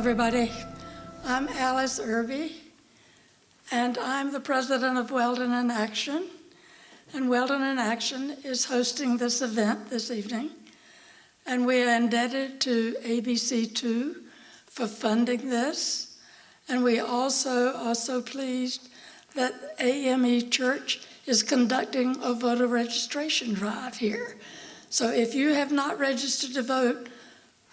everybody. I'm Alice Irby, and I'm the president of Weldon in Action. And Weldon in Action is hosting this event this evening. And we are indebted to ABC2 for funding this. And we also are so pleased that AME Church is conducting a voter registration drive here. So if you have not registered to vote,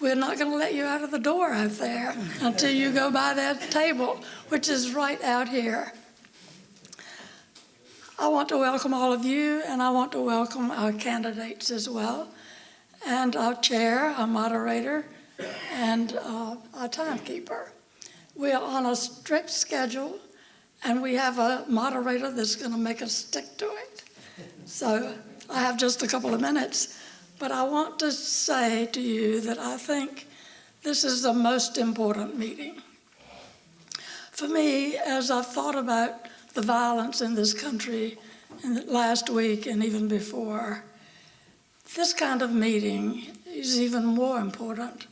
we're not going to let you out of the door out there until you go by that table, which is right out here. I want to welcome all of you, and I want to welcome our candidates as well, and our chair, our moderator, and our timekeeper. We are on a strict schedule, and we have a moderator that's going to make us stick to it. So I have just a couple of minutes. But I want to say to you that I think this is the most important meeting. For me, as I've thought about the violence in this country in the last week and even before, this kind of meeting is even more important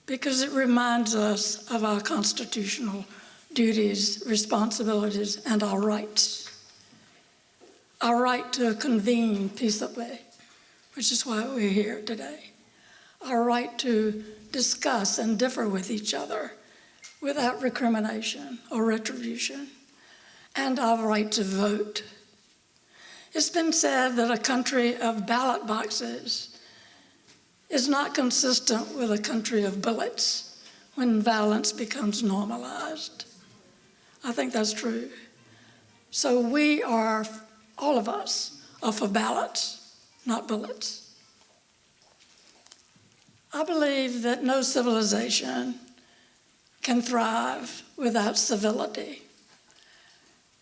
because it reminds us of our constitutional duties, responsibilities, and our rights. Our right to convene peaceably, which is why we're here today. Our right to discuss and differ with each other without recrimination or retribution, and our right to vote. It's been said that a country of ballot boxes is not consistent with a country of bullets when violence becomes normalized. I think that's true. So we are, all of us, are for ballots, not bullets. I believe that no civilization can thrive without civility.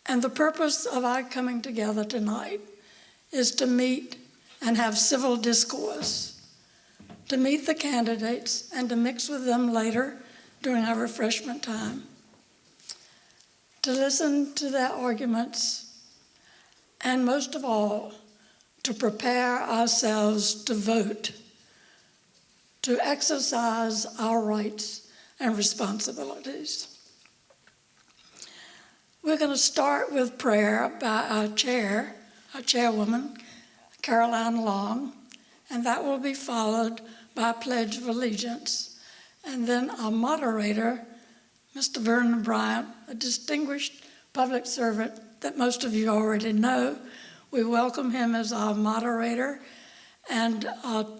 And the purpose of our coming together tonight is to meet and have civil discourse, to meet the candidates and to mix with them later during our refreshment time, to listen to their arguments, and most of all, to prepare ourselves to vote, to exercise our rights and responsibilities. We're going to start with prayer by our chairwoman, Caroline Long, and that will be followed by a Pledge of Allegiance. And then our moderator, Mr. Vernon Bryant, a distinguished public servant that most of you already know. We welcome him as our moderator, and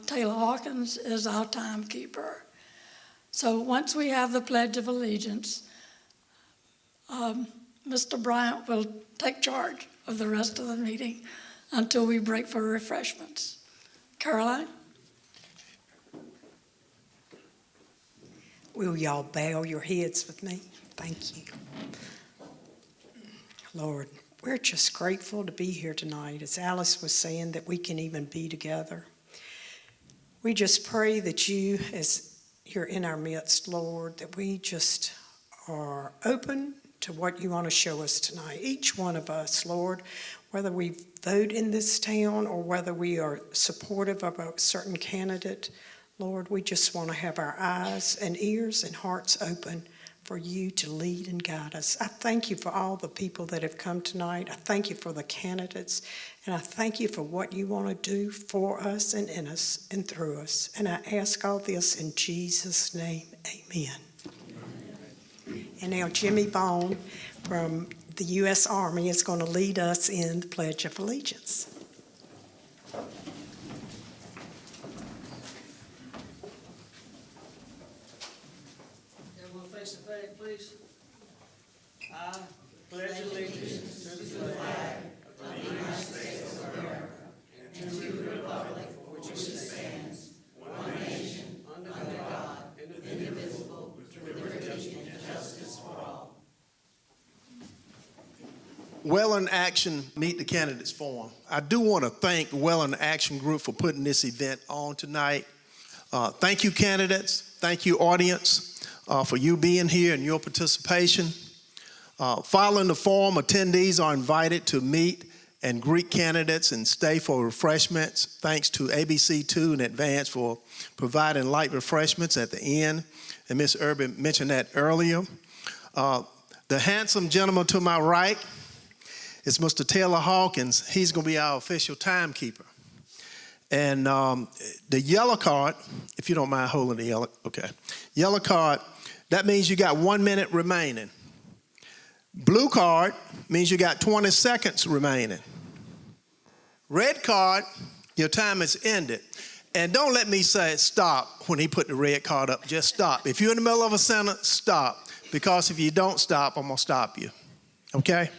Taylor Hawkins is our timekeeper. So once we have the Pledge of Allegiance, Mr. Bryant will take charge of the rest of the meeting until we break for refreshments. Caroline? Will y'all bow your heads with me? Thank you. Lord, we're just grateful to be here tonight, as Alice was saying, that we can even be together. We just pray that you, as you're in our midst, Lord, that we just are open to what you want to show us tonight. Each one of us, Lord, whether we vote in this town or whether we are supportive of a certain candidate, Lord, we just want to have our eyes and ears and hearts open for you to lead and guide us. I thank you for all the people that have come tonight. I thank you for the candidates, and I thank you for what you want to do for us and in us and through us. And I ask all this in Jesus' name, amen. And now Jimmy Bone from the U.S. Army is going to lead us in the Pledge of Allegiance. Everyone face the flag, please. I pledge allegiance to the flag of the United States of America and to the republic for which it stands, one nation, under God, indivisible, with liberty and justice for all. Weldon Action Meet the Candidates Forum. I do want to thank Weldon Action Group for putting this event on tonight. Thank you, candidates. Thank you, audience, for you being here and your participation. Following the forum, attendees are invited to meet and greet candidates and stay for refreshments. Thanks to ABC2 in advance for providing light refreshments at the end. and Miss Irby mentioned that earlier. The handsome gentleman to my right is Mr. Taylor Hawkins. He's going to be our official timekeeper. And the yellow card, if you don't mind holding the yellow card, that means you got 1 minute remaining. Blue card means you got 20 seconds remaining. Red card, your time is ended. And don't let me say stop when he put the red card up. Just stop. If you're in the middle of a sentence, stop. Because if you don't stop, I'm going to stop you. Okay?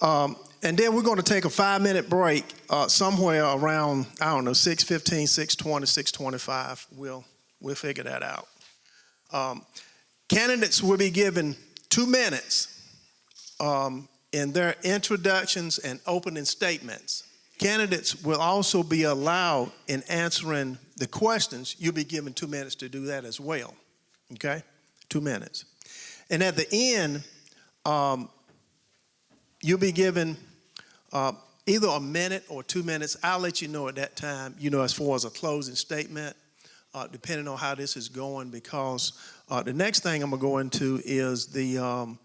And then we're going to take a 5-minute break somewhere around, 6:15, 6:20, 6:25. We'll figure that out. Candidates will be given 2 minutes in their introductions and opening statements. Candidates will also be allowed in answering the questions. You'll be given 2 minutes to do that as well. Okay? 2 minutes. And at the end, you'll be given either a minute or 2 minutes. I'll let you know at that time, as far as a closing statement, depending on how this is going, because the next thing I'm going to go into is the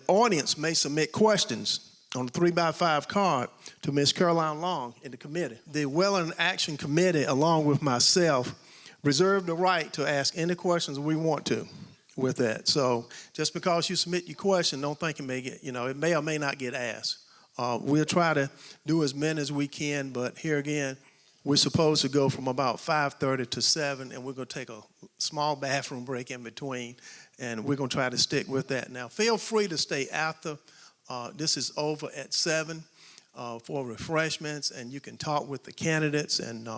audience may submit questions on a 3x5 card to Ms. Caroline Long in the committee. The Weldon Action Committee, along with myself, reserve the right to ask any questions we want to with that. So just because you submit your question, don't think it may get, it may or may not get asked. We'll try to do as many as we can, but here again, we're supposed to go from about 5:30 to 7, and we're going to take a small bathroom break in between, and we're going to try to stick with that. Now, feel free to stay after. This is over at 7 for refreshments, and you can talk with the candidates, and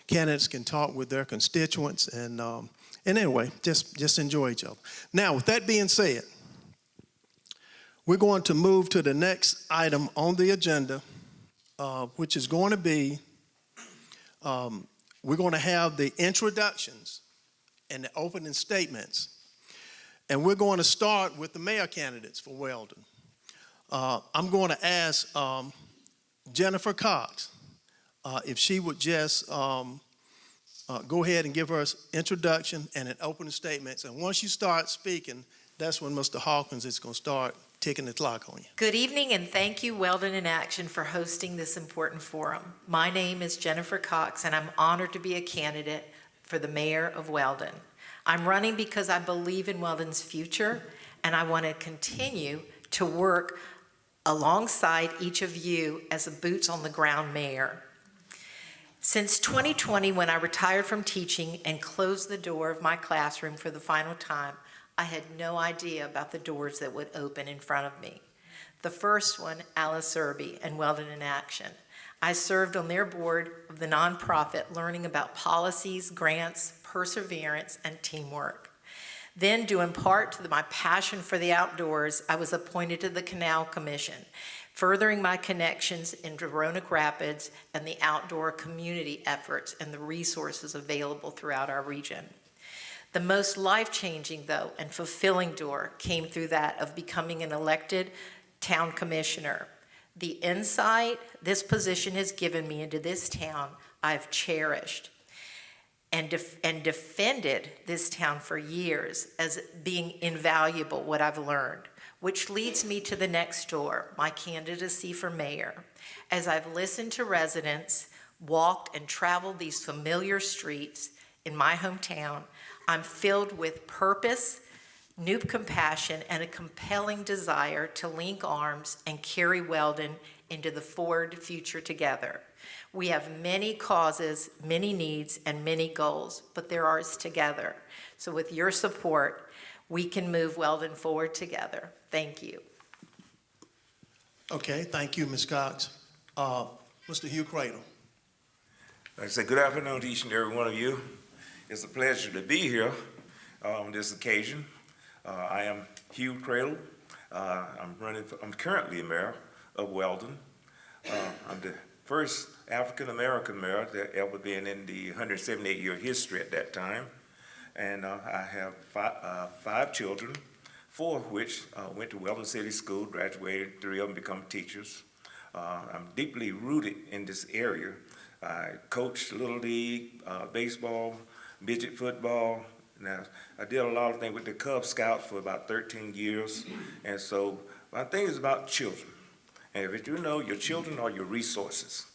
candidates can talk with their constituents, and anyway, just enjoy each other. Now, with that being said, we're going to move to the next item on the agenda, which is going to be, we're going to have the introductions and the opening statements. And we're going to start with the mayor candidates for Weldon. I'm going to ask Jennifer Cox if she would just go ahead and give her introduction and an opening statements. And once you start speaking, that's when Mr. Hawkins is going to start ticking the clock on you. Good evening, and thank you, Weldon in Action, for hosting this important forum. My name is Jennifer Cox, and I'm honored to be a candidate for the mayor of Weldon. I'm running because I believe in Weldon's future, and I want to continue to work alongside each of you as a boots-on-the-ground mayor. Since 2020, when I retired from teaching and closed the door of my classroom for the final time, I had no idea about the doors that would open in front of me. The first one, Alice Irby and Weldon in Action. I served on their board of the nonprofit, learning about policies, grants, perseverance, and teamwork. Then, due in part to my passion for the outdoors, I was appointed to the Canal Commission, furthering my connections in Roanoke Rapids and the outdoor community efforts and the resources available throughout our region. The most life-changing, though, and fulfilling door came through that of becoming an elected town commissioner. The insight this position has given me into this town, I've cherished and defended this town for years as being invaluable, what I've learned, which leads me to the next door, my candidacy for mayor. As I've listened to residents, walked and traveled these familiar streets in my hometown, I'm filled with purpose, new compassion, and a compelling desire to link arms and carry Weldon into the forward future together. We have many causes, many needs, and many goals, but they're ours together. So with your support, we can move Weldon forward together. Thank you. Okay, thank you, Ms. Cox. Mr. Hugh Cradle. Like I say, good afternoon to each and every one of you. It's a pleasure to be here on this occasion. I am Hugh Cradle. I'm currently mayor of Weldon. I'm the first African-American mayor that ever been in the 178-year history at that time. And I have five children, 4 of which went to Weldon City School, graduated, 3 of them become teachers. I'm deeply rooted in this area. I coached Little League, baseball, midget football, Now, I did a lot of things with the Cub Scouts for about 13 years, and so my thing is about children. And if you know, your children are your resources.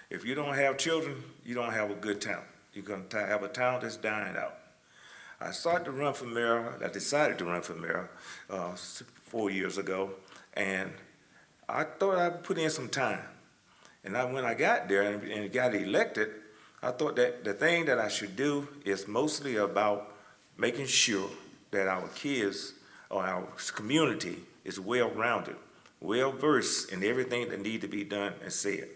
If you don't have children, you don't have a good town. You're going to have a town that's dying out. I started to run for mayor. I decided to run for mayor 4 years ago, and I thought I'd put in some time. And when I got there and got elected, I thought that the thing that I should do is mostly about making sure that our kids or our community is well-rounded, well-versed in everything that needs to be done and said.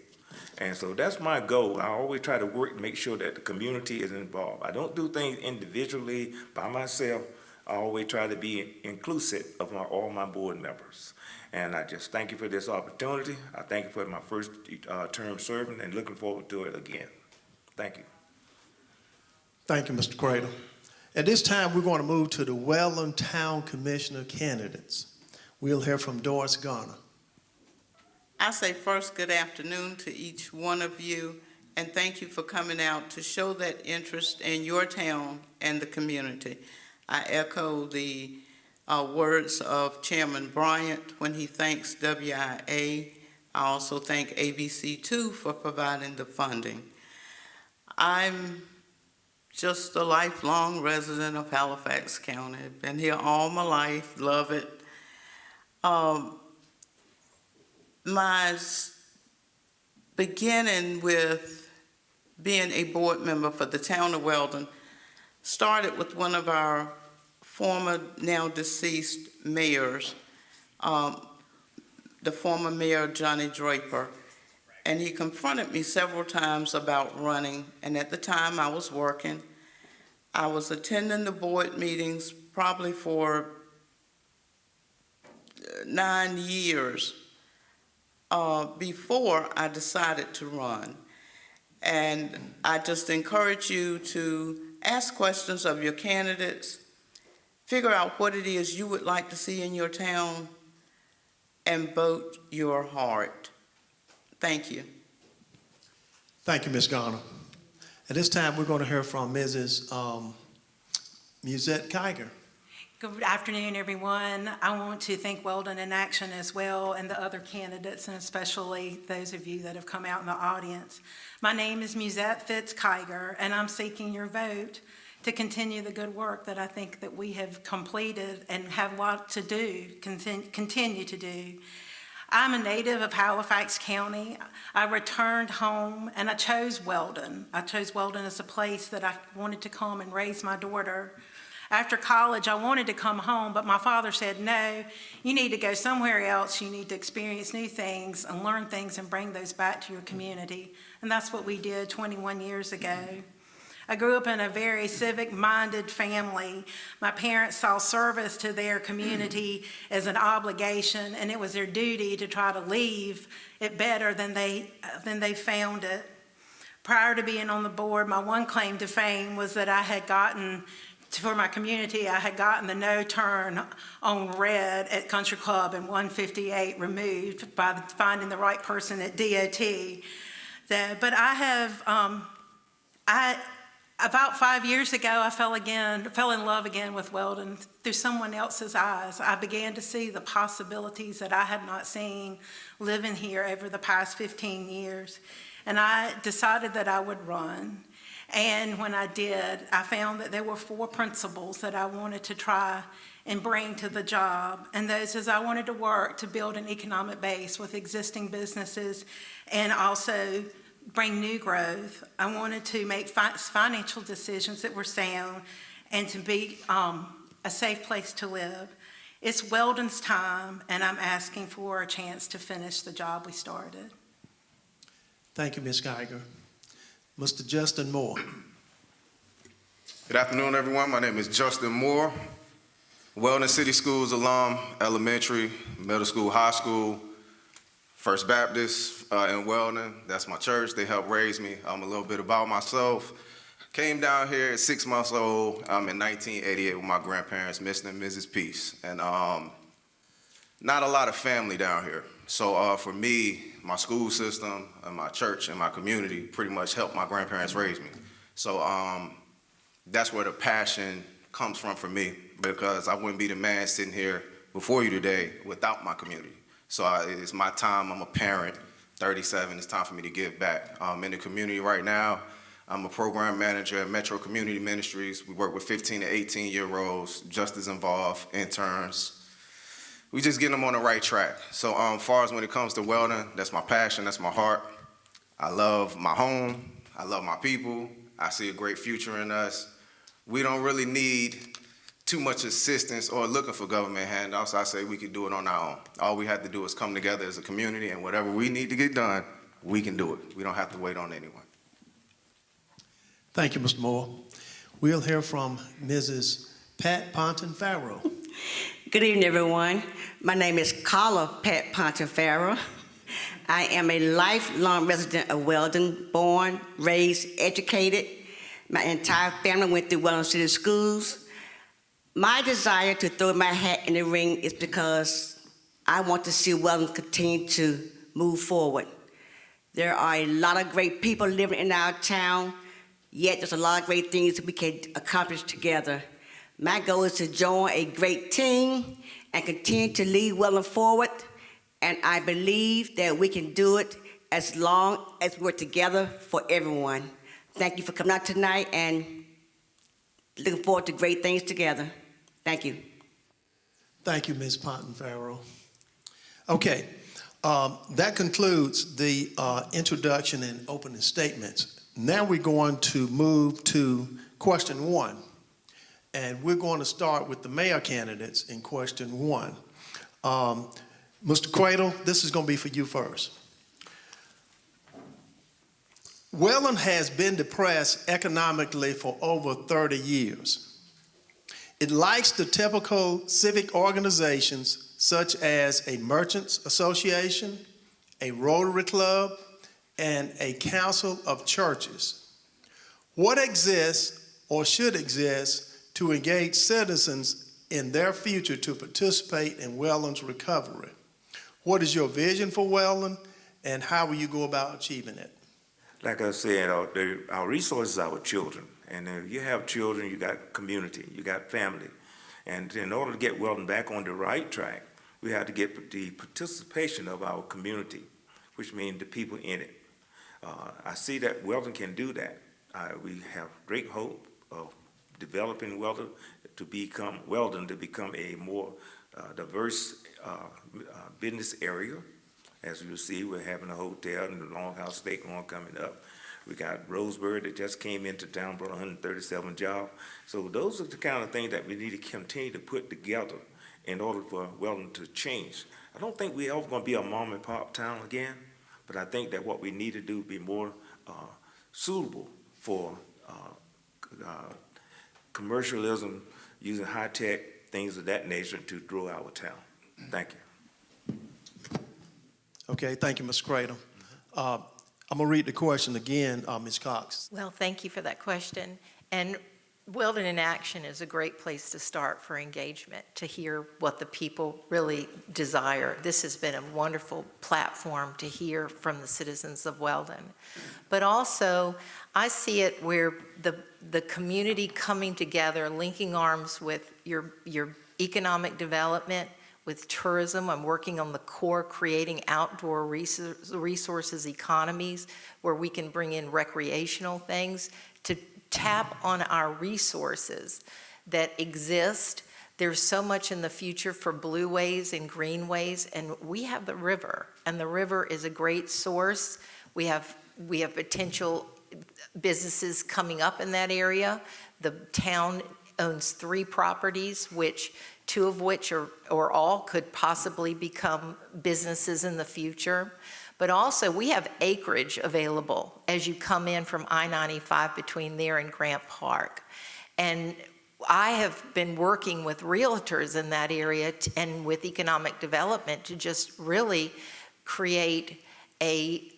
And so that's my goal. I always try to work to make sure that the community is involved. I don't do things individually by myself. I always try to be inclusive of all my board members. And I just thank you for this opportunity. I thank you for my first term serving and looking forward to it again. Thank you. Thank you, Mr. Cradle. At this time, we're going to move to the Weldon Town Commissioner candidates. We'll hear from Doris Garner. I say first, good afternoon to each one of you, and thank you for coming out to show that interest in your town and the community. I echo the words of Chairman Bryant when he thanks WIA. I also thank ABC2 for providing the funding. I'm just a lifelong resident of Halifax County. Been here all my life, love it. My beginning with being a board member for the town of Weldon started with one of our former, now deceased mayors, the former mayor, Johnny Draper. And he confronted me several times about running, and at the time I was working. I was attending the board meetings probably for 9 years before I decided to run. And I just encourage you to ask questions of your candidates, figure out what it is you would like to see in your town, and vote your heart. Thank you. Thank you, Ms. Garner. At this time, we're going to hear from Mrs. Musette Kiger. Good afternoon, everyone. I want to thank Weldon in Action as well, and the other candidates, and especially those of you that have come out in the audience. My name is Musette Fitz Kiger, and I'm seeking your vote to continue the good work that I think that we have completed and have a lot to do, continue to do. I'm a native of Halifax County. I returned home and I chose Weldon. I chose Weldon as a place that I wanted to come and raise my daughter. After college, I wanted to come home, but my father said, no, you need to go somewhere else. You need to experience new things and learn things and bring those back to your community. And that's what we did 21 years ago. I grew up in a very civic-minded family. My parents saw service to their community as an obligation, and it was their duty to try to leave it better than they found it. Prior to being on the board, my one claim to fame was that I had gotten, for my community, I had gotten the no turn on red at Country Club and 158 removed by finding the right person at DOT. But I have, about 5 years ago, I fell in love again with Weldon through someone else's eyes. I began to see the possibilities that I had not seen living here over the past 15 years. And I decided that I would run. And when I did, I found that there were 4 principles that I wanted to try and bring to the job. And those is I wanted to work to build an economic base with existing businesses and also bring new growth. I wanted to make financial decisions that were sound and to be a safe place to live. It's Weldon's time, and I'm asking for a chance to finish the job we started. Thank you, Ms. Kiger. Mr. Justin Moore. Good afternoon, everyone. My name is Justin Moore, Weldon City Schools alum, elementary, middle school, high school, First Baptist in Weldon. That's my church. They helped raise me. A little bit about myself. Came down here at 6 months old in 1988 with my grandparents, Mr. and Mrs. Peace. And not a lot of family down here. So for me, my school system and my church and my community pretty much helped my grandparents raise me. So that's where the passion comes from for me, because I wouldn't be the man sitting here before you today without my community. So it's my time. I'm a parent, 37. It's time for me to give back. In the community right now, I'm a program manager at Metro Community Ministries. We work with 15 to 18-year-olds, just as involved, interns. We just get them on the right track. So as far as when it comes to Weldon, that's my passion, that's my heart. I love my home, I love my people, I see a great future in us. We don't really need too much assistance or looking for government handouts. I say we can do it on our own. All we have to do is come together as a community, and whatever we need to get done, we can do it. We don't have to wait on anyone. Thank you, Mr. Moore. We'll hear from Mrs. Pat Ponton-Farrow. Good evening, everyone. My name is Carla Pat Ponton-Farrow. I am a lifelong resident of Weldon, born, raised, educated. My entire family went through Weldon City Schools. My desire to throw my hat in the ring is because I want to see Weldon continue to move forward. There are a lot of great people living in our town, yet there's a lot of great things we can accomplish together. My goal is to join a great team and continue to lead Weldon forward, and I believe that we can do it as long as we're together for everyone. Thank you for coming out tonight, and looking forward to great things together. Thank you. Thank you, Ms. Ponton-Farrow. Okay, that concludes the introduction and opening statements. Now we're going to move to question one. And we're going to start with the mayor candidates in question one. Mr. Cradle, this is going to be for you first. Weldon has been depressed economically for over 30 years. It lacks the typical civic organizations such as a merchants association, a Rotary Club, and a council of churches. What exists or should exist to engage citizens in their future to participate in Weldon's recovery? What is your vision for Weldon, and how will you go about achieving it? Like I said, our resources are our children. And if you have children, you got community, you got family. And in order to get Weldon back on the right track, we have to get the participation of our community, which means the people in it. I see that Weldon can do that. We have great hope of developing Weldon to become a more diverse business area. As you see, we're having a hotel and the Longhouse Steakhouse coming up. We got Roseburg that just came into town, brought 137 jobs. So those are the kind of things that we need to continue to put together in order for Weldon to change. I don't think we're ever going to be a mom and pop town again, but I think that what we need to do be more suitable for commercialism, using high-tech, things of that nature to grow our town. Thank you. Okay, thank you, Mr. Cradle. I'm going to read the question again, Ms. Cox. Well, thank you for that question. And Weldon in Action is a great place to start for engagement, to hear what the people really desire. This has been a wonderful platform to hear from the citizens of Weldon. But also, I see it where the community coming together, linking arms with your economic development, with tourism. I'm working on the core, creating outdoor resources economies where we can bring in recreational things to tap on our resources that exist. There's so much in the future for blueways and greenways, and we have the river, and the river is a great source. We have potential businesses coming up in that area. The town owns 3 properties, which 2 of which or all could possibly become businesses in the future. But also we have acreage available as you come in from I-95 between there and Grant Park. And I have been working with realtors in that area and with economic development to just really create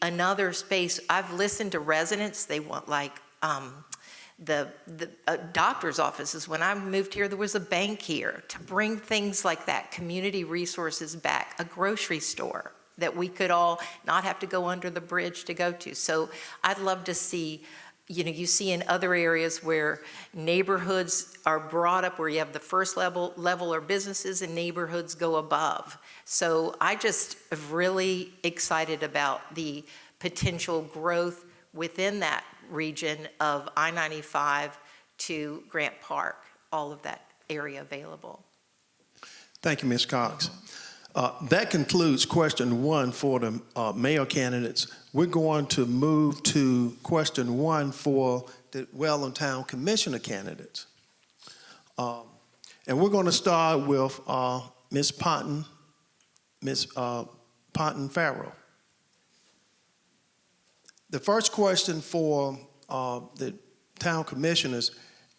another space. I've listened to residents. They want the doctor's offices. When I moved here, there was a bank here to bring things like that, community resources back, a grocery store that we could all not have to go under the bridge to go to. So I'd love to see you see in other areas where neighborhoods are brought up, where you have the first level or businesses and neighborhoods go above. So I just am really excited about the potential growth within that region of I-95 to Grant Park, all of that area available. Thank you, Ms. Cox. That concludes question 1 for the mayor candidates. We're going to move to question 1 for the Weldon Town Commissioner candidates. And we're going to start with Ms. Ponton Farrell. The first question for the town commissioners: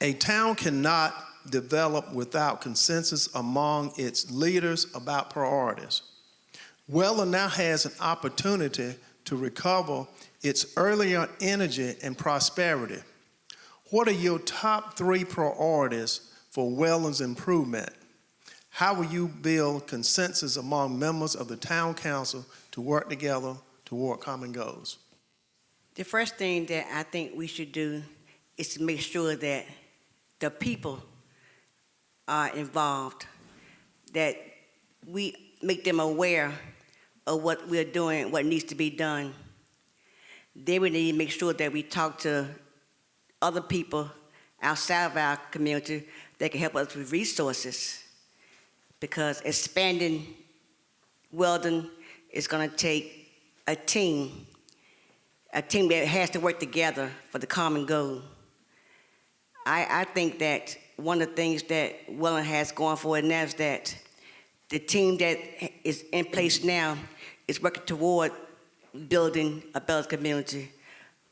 a town cannot develop without consensus among its leaders about priorities. Weldon now has an opportunity to recover its earlier energy and prosperity. What are your top 3 priorities for Weldon's improvement? How will you build consensus among members of the town council to work together toward common goals? The first thing that I think we should do is to make sure that the people are involved, that we make them aware of what we're doing, what needs to be done. Then we need to make sure that we talk to other people outside of our community that can help us with resources, because expanding Weldon is going to take a team that has to work together for the common goal. I think that one of the things that Weldon has going for it now is that the team that is in place now is working toward building a better community.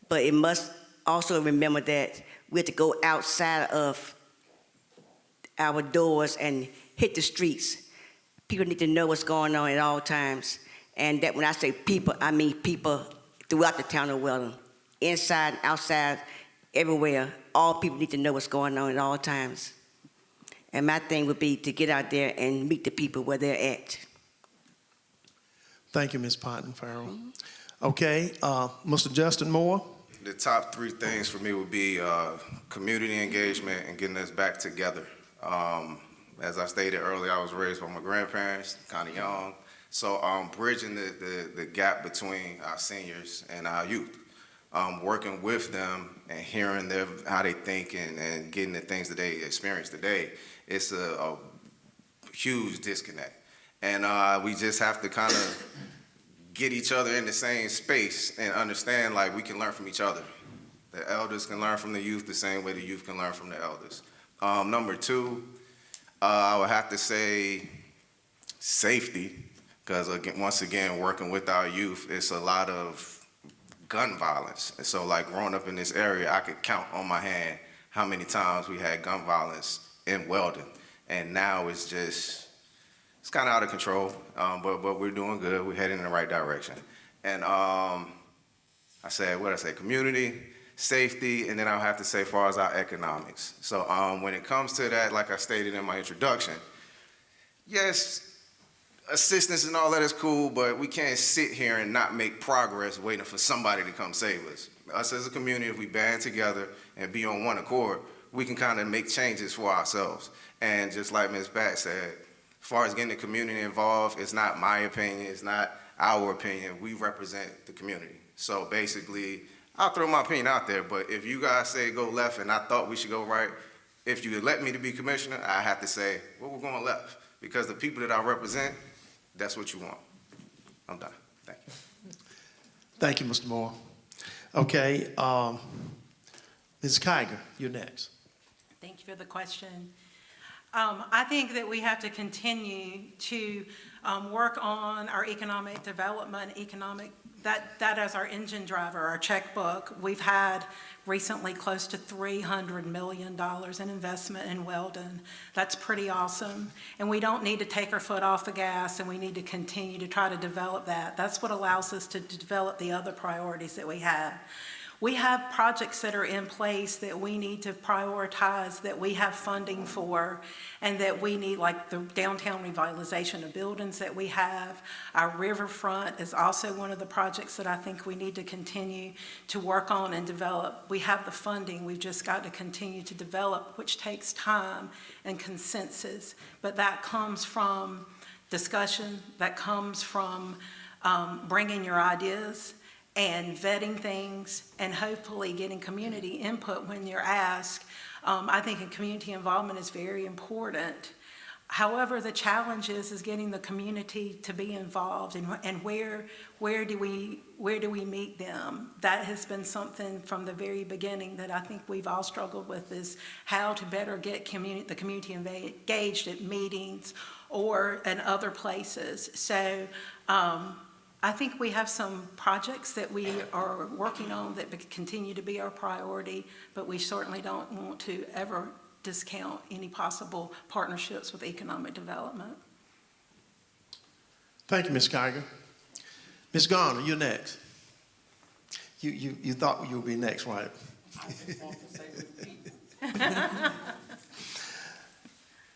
But it must also remember that we have to go outside of our doors and hit the streets. People need to know what's going on at all times. And that when I say people, I mean people throughout the town of Weldon, inside, outside, everywhere. All people need to know what's going on at all times. And my thing would be to get out there and meet the people where they're at. Thank you, Ms. Ponton Farrell. Okay, Mr. Justin Moore. The top 3 things for me would be community engagement and getting us back together. As I stated earlier, I was raised by my grandparents, kind of young. So bridging the gap between our seniors and our youth. Working with them and hearing how they think and getting the things that they experience today, it's a huge disconnect. And we just have to kind of get each other in the same space and understand, like, we can learn from each other. The elders can learn from the youth the same way the youth can learn from the elders. Number 2, I would have to say safety, because once again, working with our youth, it's a lot of gun violence. And so, like, growing up in this area, I could count on my hand how many times we had gun violence in Weldon. And now it's kind of out of control, but we're doing good. We're heading in the right direction. And community, safety, and then I'll have to say as far as our economics. So when it comes to that, like I stated in my introduction, yes, assistance and all that is cool, but we can't sit here and not make progress waiting for somebody to come save us. Us as a community, if we band together and be on one accord, we can kind of make changes for ourselves. And just like Ms. Bat said, as far as getting the community involved, it's not my opinion, it's not our opinion. We represent the community. So basically, I'll throw my opinion out there, but if you guys say go left and I thought we should go right, if you elect me to be commissioner, I have to say, well, we're going left. Because the people that I represent, that's what you want. I'm done. Thank you. Thank you, Mr. Moore. Okay, Ms. Kiger, you're next. Thank you for the question. I think that we have to continue to work on our economic development, that as our engine driver, our checkbook. We've had recently close to $300 million in investment in Weldon. That's pretty awesome. And we don't need to take our foot off the gas, and we need to continue to try to develop that. That's what allows us to develop the other priorities that we have. We have projects that are in place that we need to prioritize, that we have funding for, and that we need, like the downtown revitalization of buildings that we have. Our riverfront is also one of the projects that I think we need to continue to work on and develop. We have the funding, we've just got to continue to develop, which takes time and consensus. But that comes from discussion, that comes from bringing your ideas and vetting things, and hopefully getting community input when you're asked. I think community involvement is very important. However, the challenge is getting the community to be involved, and where do we meet them? That has been something from the very beginning that I think we've all struggled with, is how to better get the community engaged at meetings or in other places. So I think we have some projects that we are working on that continue to be our priority, but we certainly don't want to ever discount any possible partnerships with economic development. Thank you, Ms. Kiger. Ms. Garner, you're next. You thought you would be next, right?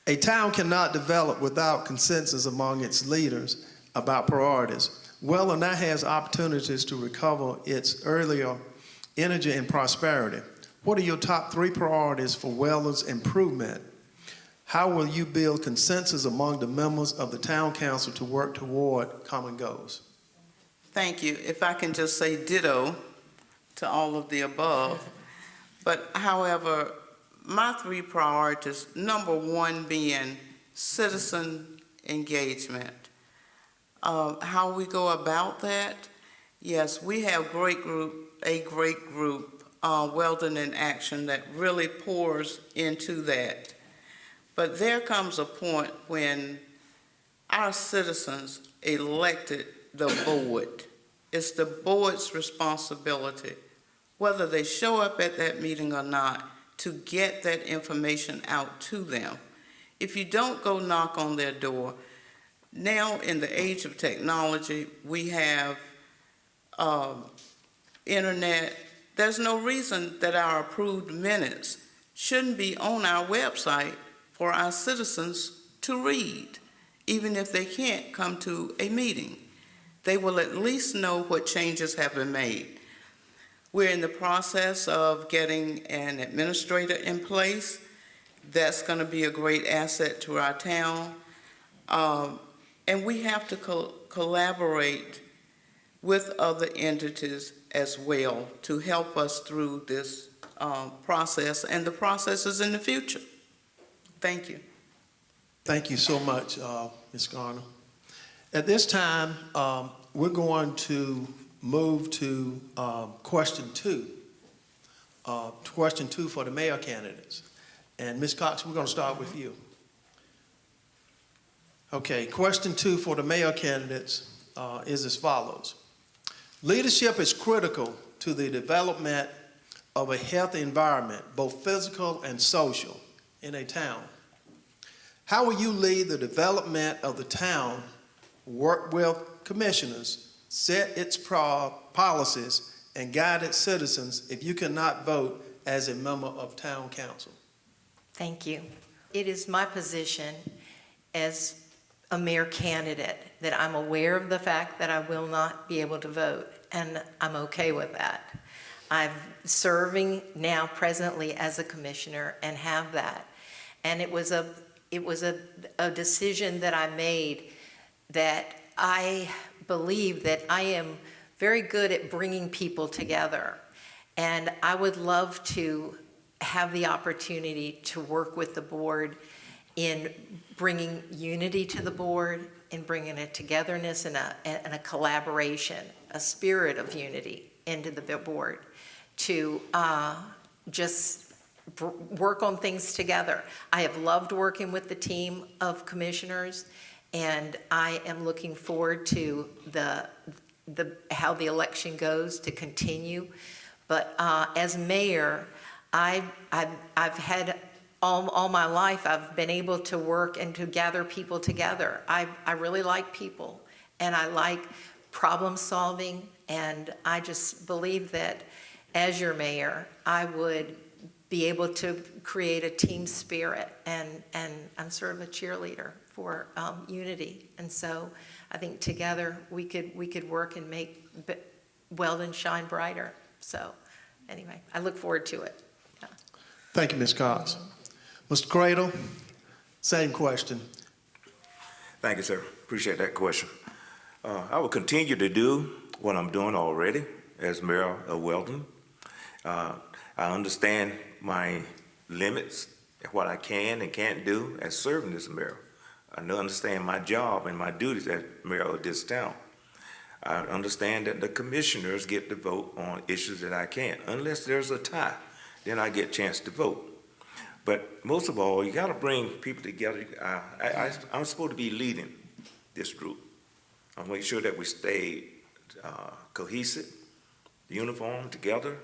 A town cannot develop without consensus among its leaders about priorities. Weldon now has opportunities to recover its earlier energy and prosperity. What are your top 3 priorities for Weldon's improvement? How will you build consensus among the members of the town council to work toward common goals? Thank you. If I can just say ditto to all of the above. But however, my 3 priorities, number 1 being citizen engagement. How we go about that? Yes, we have a great group, Weldon in Action, that really pours into that. But there comes a point when our citizens elected the board. It's the board's responsibility, whether they show up at that meeting or not, to get that information out to them. If you don't go knock on their door, now in the age of technology, we have internet. There's no reason that our approved minutes shouldn't be on our website for our citizens to read, even if they can't come to a meeting. They will at least know what changes have been made. We're in the process of getting an administrator in place. That's going to be a great asset to our town. And we have to collaborate with other entities as well to help us through this process and the processes in the future. Thank you. Thank you so much, Ms. Garner. At this time, we're going to move to question 2. Question 2 for the mayor candidates. And Ms. Cox, we're going to start with you. Okay, question 2 for the mayor candidates is as follows. Leadership is critical to the development of a healthy environment, both physical and social, in a town. How will you lead the development of the town, work with commissioners, set its policies, and guide its citizens if you cannot vote as a member of town council? Thank you. It is my position as a mayor candidate that I'm aware of the fact that I will not be able to vote, and I'm okay with that. I'm serving now presently as a commissioner and have that. And it was a decision that I made that I believe that I am very good at bringing people together. And I would love to have the opportunity to work with the board in bringing unity to the board, in bringing a togetherness and a collaboration, a spirit of unity into the board to just work on things together. I have loved working with the team of commissioners, and I am looking forward to how the election goes to continue. But as mayor, I've had all my life, I've been able to work and to gather people together. I really like people, and I like problem solving, and I just believe that as your mayor, I would be able to create a team spirit, and I'm sort of a cheerleader for unity. And so I think together we could work and make Weldon shine brighter. So anyway, I look forward to it. Yeah. Thank you, Ms. Cox. Mr. Cradle, same question. Thank you, sir. Appreciate that question. I will continue to do what I'm doing already as mayor of Weldon. I understand my limits, what I can and can't do as serving as mayor. I understand my job and my duties as mayor of this town. I understand that the commissioners get to vote on issues that I can't. Unless there's a tie, then I get a chance to vote. But most of all, you got to bring people together. I'm supposed to be leading this group. I'll make sure that we stay cohesive, uniform, together,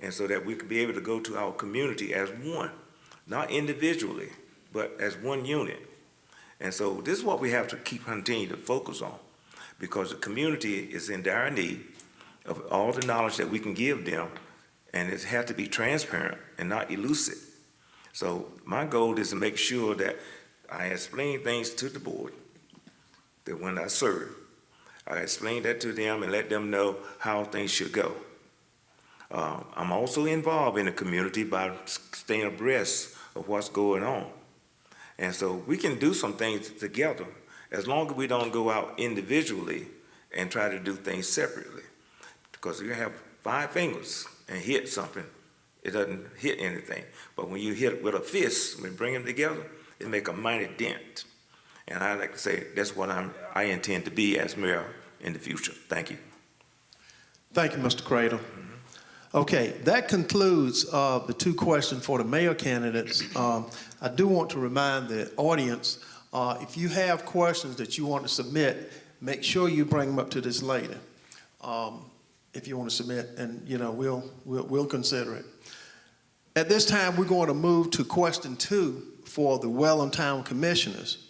and so that we can be able to go to our community as one, not individually, but as one unit. And so this is what we have to continue to focus on, because the community is in dire need of all the knowledge that we can give them, and it has to be transparent and not elusive. So my goal is to make sure that I explain things to the board, that when I serve, I explain that to them and let them know how things should go. I'm also involved in the community by staying abreast of what's going on. And so we can do some things together as long as we don't go out individually and try to do things separately. Because you have 5 fingers and hit something, it doesn't hit anything. But when you hit it with a fist, when you bring them together, it make a mighty dent. And I like to say that's what I intend to be as mayor in the future. Thank you. Thank you, Mr. Cradle. Okay, that concludes the 2 questions for the mayor candidates. I do want to remind the audience, if you have questions that you want to submit, make sure you bring them up to this lady. If you want to submit, and we'll consider it. At this time, we're going to move to question 2 for the Weldon Town Commissioners,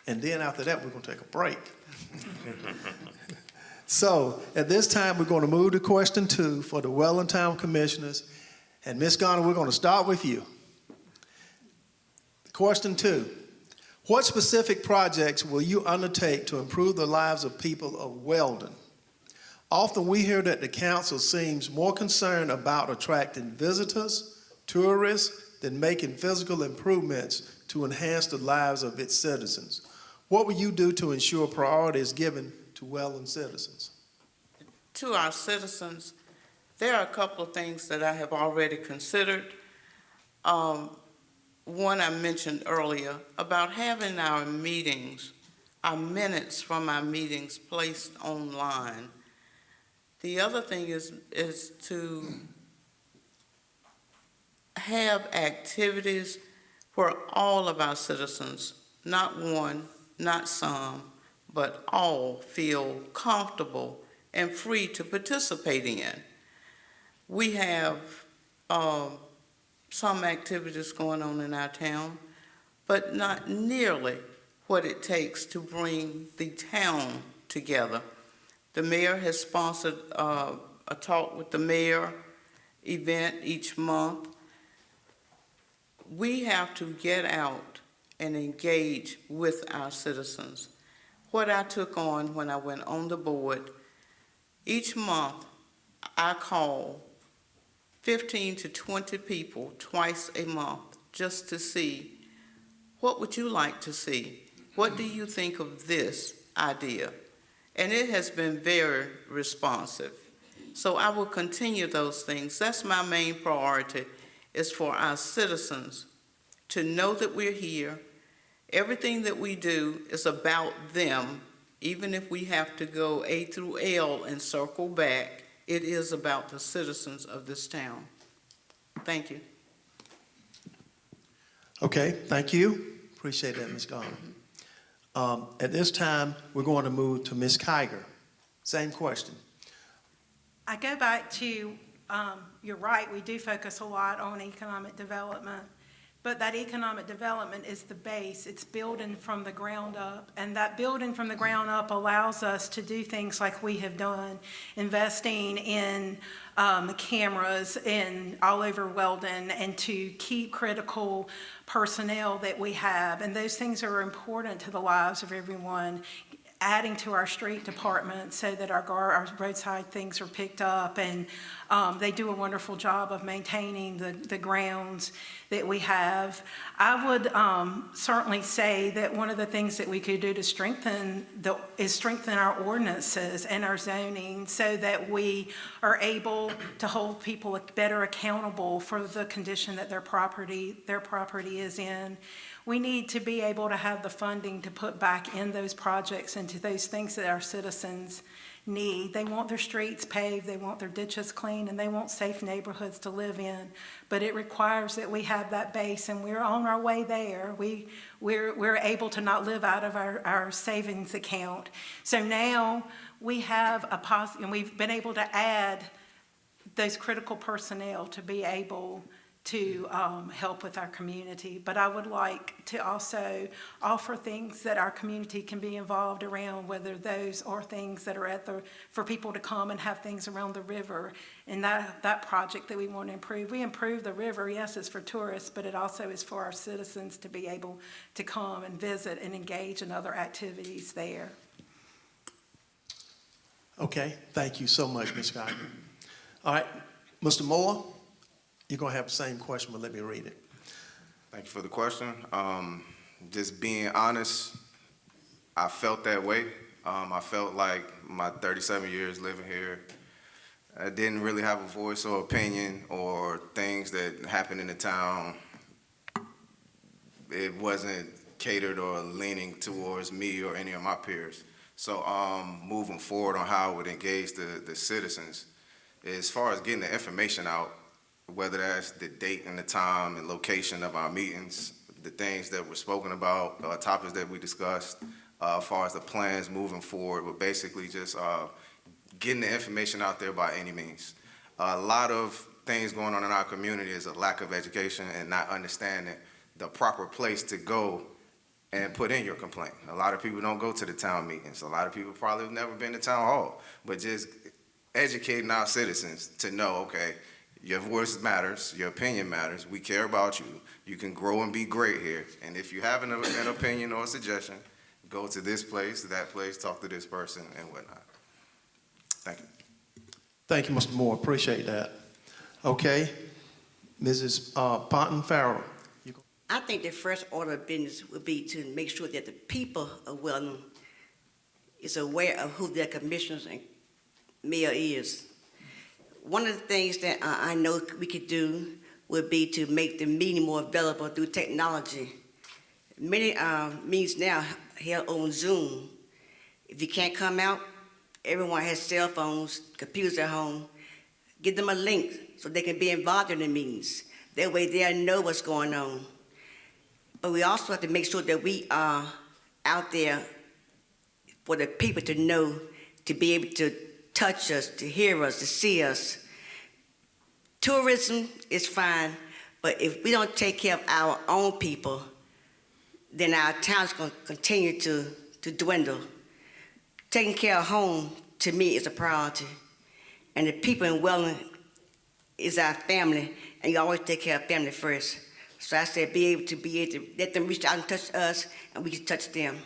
and then after that, we're going to take a break. So at this time, we're going to move to question 2 for the Weldon Town Commissioners, and Ms. Garner, we're going to start with you. Question 2: what specific projects will you undertake to improve the lives of people of Weldon? Often we hear that the council seems more concerned about attracting visitors, tourists, than making physical improvements to enhance the lives of its citizens. What will you do to ensure priority is given to Weldon citizens? To our citizens, there are a couple of things that I have already considered. One I mentioned earlier about having our meetings, our minutes from our meetings placed online. The other thing is to have activities where all of our citizens, not one, not some, but all feel comfortable and free to participate in. We have some activities going on in our town, but not nearly what it takes to bring the town together. The mayor has sponsored a Talk with the Mayor event each month. We have to get out and engage with our citizens. What I took on when I went on the board, each month I call 15 to 20 people twice a month just to see, what would you like to see? What do you think of this idea? And it has been very responsive. So I will continue those things. That's my main priority, is for our citizens to know that we're here. Everything that we do is about them. Even if we have to go A through L and circle back, it is about the citizens of this town. Thank you. Okay, thank you. Appreciate that, Ms. Garner. At this time, we're going to move to Ms. Kiger. Same question. I go back to, you're right, we do focus a lot on economic development, But that economic development is the base. It's building from the ground up. And that building from the ground up allows us to do things like we have done, investing in cameras all over Weldon, and to keep critical personnel that we have. And those things are important to the lives of everyone. Adding to our street department so that our roadside things are picked up, and they do a wonderful job of maintaining the grounds that we have. I would certainly say that one of the things that we could do to strengthen our ordinances and our zoning so that we are able to hold people better accountable for the condition that their property is in. We need to be able to have the funding to put back in those projects, into those things that our citizens need. They want their streets paved, they want their ditches clean, and they want safe neighborhoods to live in. But it requires that we have that base, and we're on our way there. We're able to not live out of our savings account. So now we have and we've been able to add those critical personnel to be able to help with our community. But I would like to also offer things that our community can be involved around, whether those are things that are for people to come and have things around the river. And that project that we want to improve. We improve the river, yes, it's for tourists, but it also is for our citizens to be able to come and visit and engage in other activities there. Okay, thank you so much, Ms. Geiger. All right, Mr. Moore, you're going to have the same question, but let me read it. Thank you for the question. Just being honest, I felt that way. I felt like my 37 years living here, I didn't really have a voice or opinion, or things that happened in the town. It wasn't catered or leaning towards me or any of my peers. So moving forward on how I would engage the citizens, as far as getting the information out, whether that's the date and the time and location of our meetings, the things that were spoken about, topics that we discussed, as far as the plans moving forward, but basically just getting the information out there by any means. A lot of things going on in our community is a lack of education and not understanding the proper place to go and put in your complaint. A lot of people don't go to the town meetings. A lot of people probably have never been to town hall, but just educating our citizens to know, okay, your voice matters, your opinion matters, we care about you, you can grow and be great here, and if you have an opinion or a suggestion, go to this place, that place, talk to this person, and whatnot. Thank you. Thank you, Mr. Moore, appreciate that. Okay, Mrs. Ponton Farrell. I think the first order of business would be to make sure that the people of Weldon is aware of who their commissioners and mayor is. One of the things that I know we could do would be to make the meeting more available through technology. Many meetings now held on Zoom. If you can't come out, everyone has cell phones, computers at home. Give them a link so they can be involved in the meetings. That way they'll know what's going on. But we also have to make sure that we are out there for the people to know, to be able to touch us, to hear us, to see us. Tourism is fine, but if we don't take care of our own people, then our town's going to continue to dwindle. Taking care of home, to me, is a priority. And the people in Weldon is our family, and you always take care of family first. So I said be able to let them reach out and touch us, and we can touch them.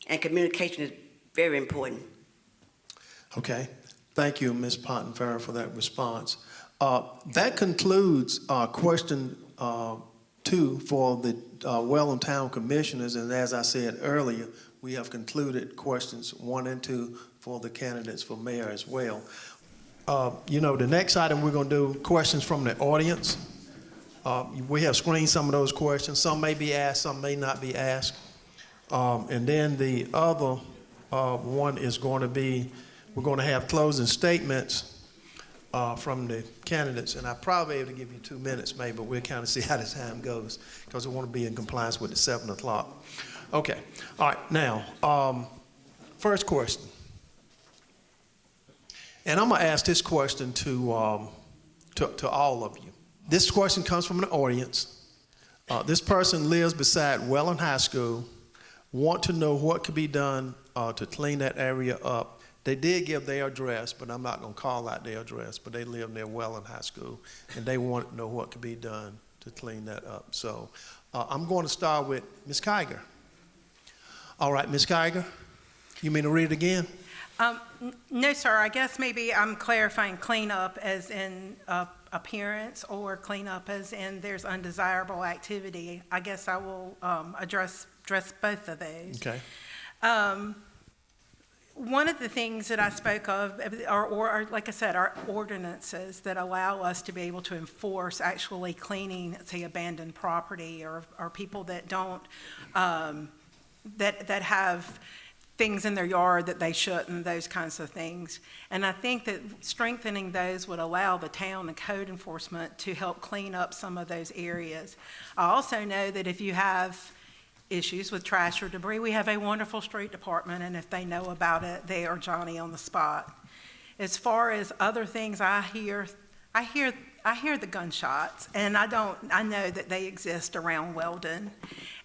And communication is very important. Okay, thank you, Ms. Ponton Farrell, for that response. That concludes question 2 for the Weldon Town Commissioners, and as I said earlier, we have concluded questions 1 and 2 for the candidates for mayor as well. The next item we're going to do questions from the audience. We have screened some of those questions. Some may be asked, some may not be asked. And then the other one is going to be, we're going to have closing statements from the candidates, and I'll probably be able to give you 2 minutes maybe, but we'll kind of see how the time goes because we want to be in compliance with the 7 o'clock. Okay, all right, now, first question. And I'm going to ask this question to all of you. This question comes from the audience. This person lives beside Weldon High School, want to know what could be done to clean that area up. They did give their address, but I'm not going to call out their address, but they live near Weldon High School, and they want to know what could be done to clean that up. So I'm going to start with Ms. Kiger. All right, Ms. Kiger, you mean to read it again? No, sir. I guess maybe I'm clarifying cleanup as in appearance or cleanup as in there's undesirable activity. I guess I will address both of those. Okay. One of the things that I spoke of are, like I said, are ordinances that allow us to be able to enforce actually cleaning, say, abandoned property or people that don't, that have things in their yard that they shouldn't, those kinds of things. And I think that strengthening those would allow the town and code enforcement to help clean up some of those areas. I also know that if you have issues with trash or debris, we have a wonderful street department, and if they know about it, they are Johnny on the spot. As far as other things, I hear the gunshots, and I know that they exist around Weldon.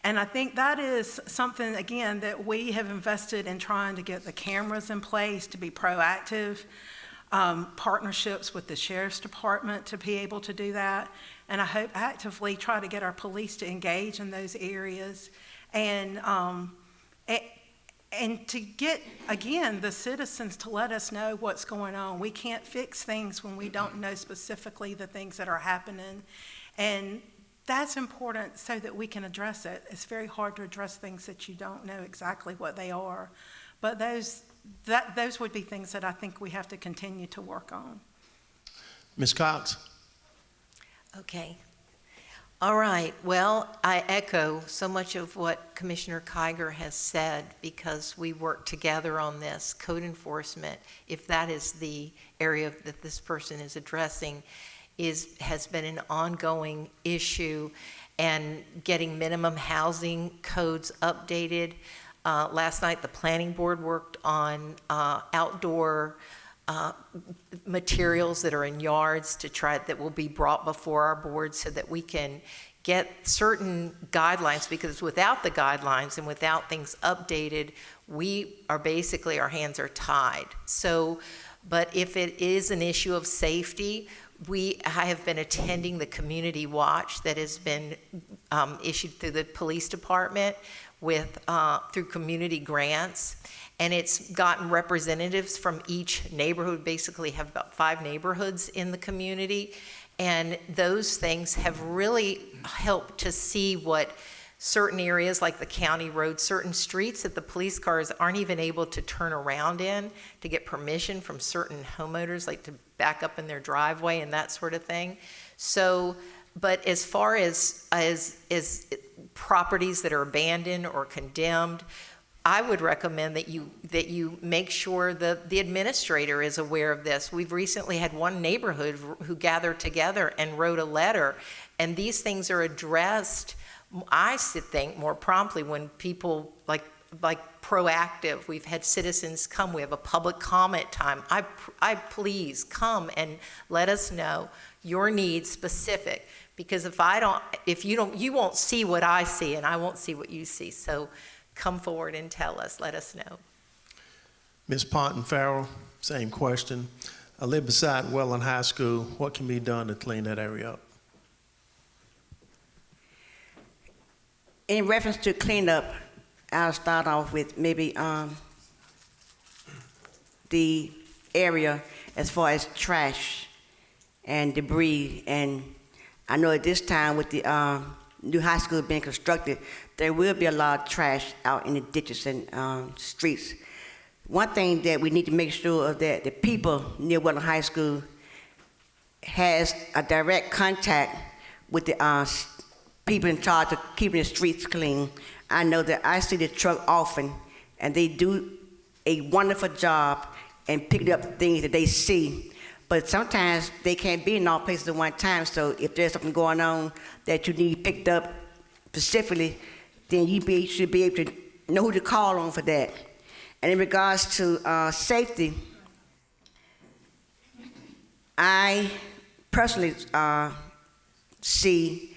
And I think that is something, again, that we have invested in trying to get the cameras in place to be proactive, partnerships with the sheriff's department to be able to do that. And I hope actively try to get our police to engage in those areas and to get, again, the citizens to let us know what's going on. We can't fix things when we don't know specifically the things that are happening. And that's important so that we can address it. It's very hard to address things that you don't know exactly what they are. But those would be things that I think we have to continue to work on. Ms. Cox? Okay. All right. Well, I echo so much of what Commissioner Kiger has said because we work together on this. Code enforcement, if that is the area that this person is addressing, has been an ongoing issue, and getting minimum housing codes updated. Last night, the planning board worked on outdoor materials that are in yards that will be brought before our board so that we can get certain guidelines, because without the guidelines and without things updated, our hands are tied. So, but if it is an issue of safety, I have been attending the community watch that has been issued through the police department through community grants, and it's gotten representatives from each neighborhood. Basically have about 5 neighborhoods in the community, and those things have really helped to see what certain areas like the county road, certain streets that the police cars aren't even able to turn around in to get permission from certain homeowners, like to back up in their driveway and that sort of thing. So, but as far as properties that are abandoned or condemned, I would recommend that you make sure the administrator is aware of this. We've recently had one neighborhood who gathered together and wrote a letter, and these things are addressed, I think, more promptly when people like proactive. We've had citizens come. We have a public comment time. I please come and let us know your needs specific, because you won't see what I see, and I won't see what you see. So come forward and tell us. Let us know. Ms. Ponton Farrell, same question. I live beside Weldon High School. What can be done to clean that area up? In reference to cleanup, I'll start off with maybe the area as far as trash and debris. And I know at this time with the new high school being constructed, there will be a lot of trash out in the ditches and streets. One thing that we need to make sure of that the people near Weldon High School has a direct contact with the people in charge of keeping the streets clean. I know that I see the truck often, and they do a wonderful job in picking up things that they see. But sometimes they can't be in all places at one time, so if there's something going on that you need picked up specifically, then you should be able to know who to call on for that. And in regards to safety, I personally see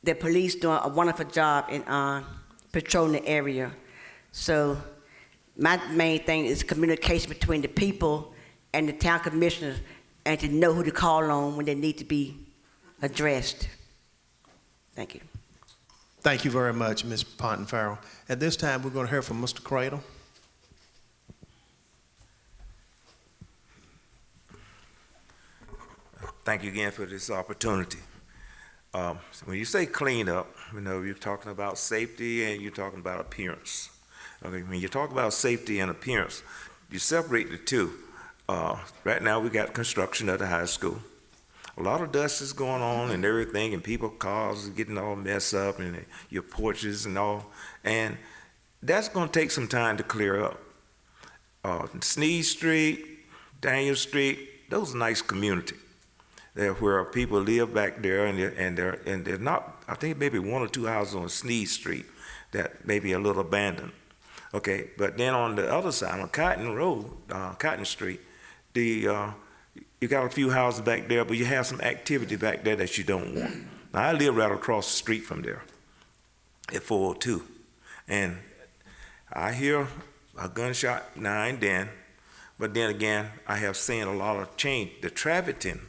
the police doing a wonderful job in patrolling the area. So my main thing is communication between the people and the town commissioners, and to know who to call on when they need to be addressed. Thank you. Thank you very much, Ms. Ponton Farrell. At this time, we're going to hear from Mr. Cradle. Thank you again for this opportunity. So when you say clean up, you're talking about safety and you're talking about appearance. Okay, when you talk about safety and appearance, you separate the two. Right now we got construction at the high school. A lot of dust is going on and everything, and people's cars are getting all messed up, and your porches and all, and that's going to take some time to clear up. Sneed Street, Daniel Street, those are nice community. They're where people live back there, and they're not. I think maybe one or two houses on Sneed Street that may be a little abandoned. Okay, but then on the other side, on Cotton Road, Cotton Street, you got a few houses back there, but you have some activity back there that you don't want. Now, I live right across the street from there at 402, and I hear a gunshot now and then, but then again, I have seen a lot of change. The trafficking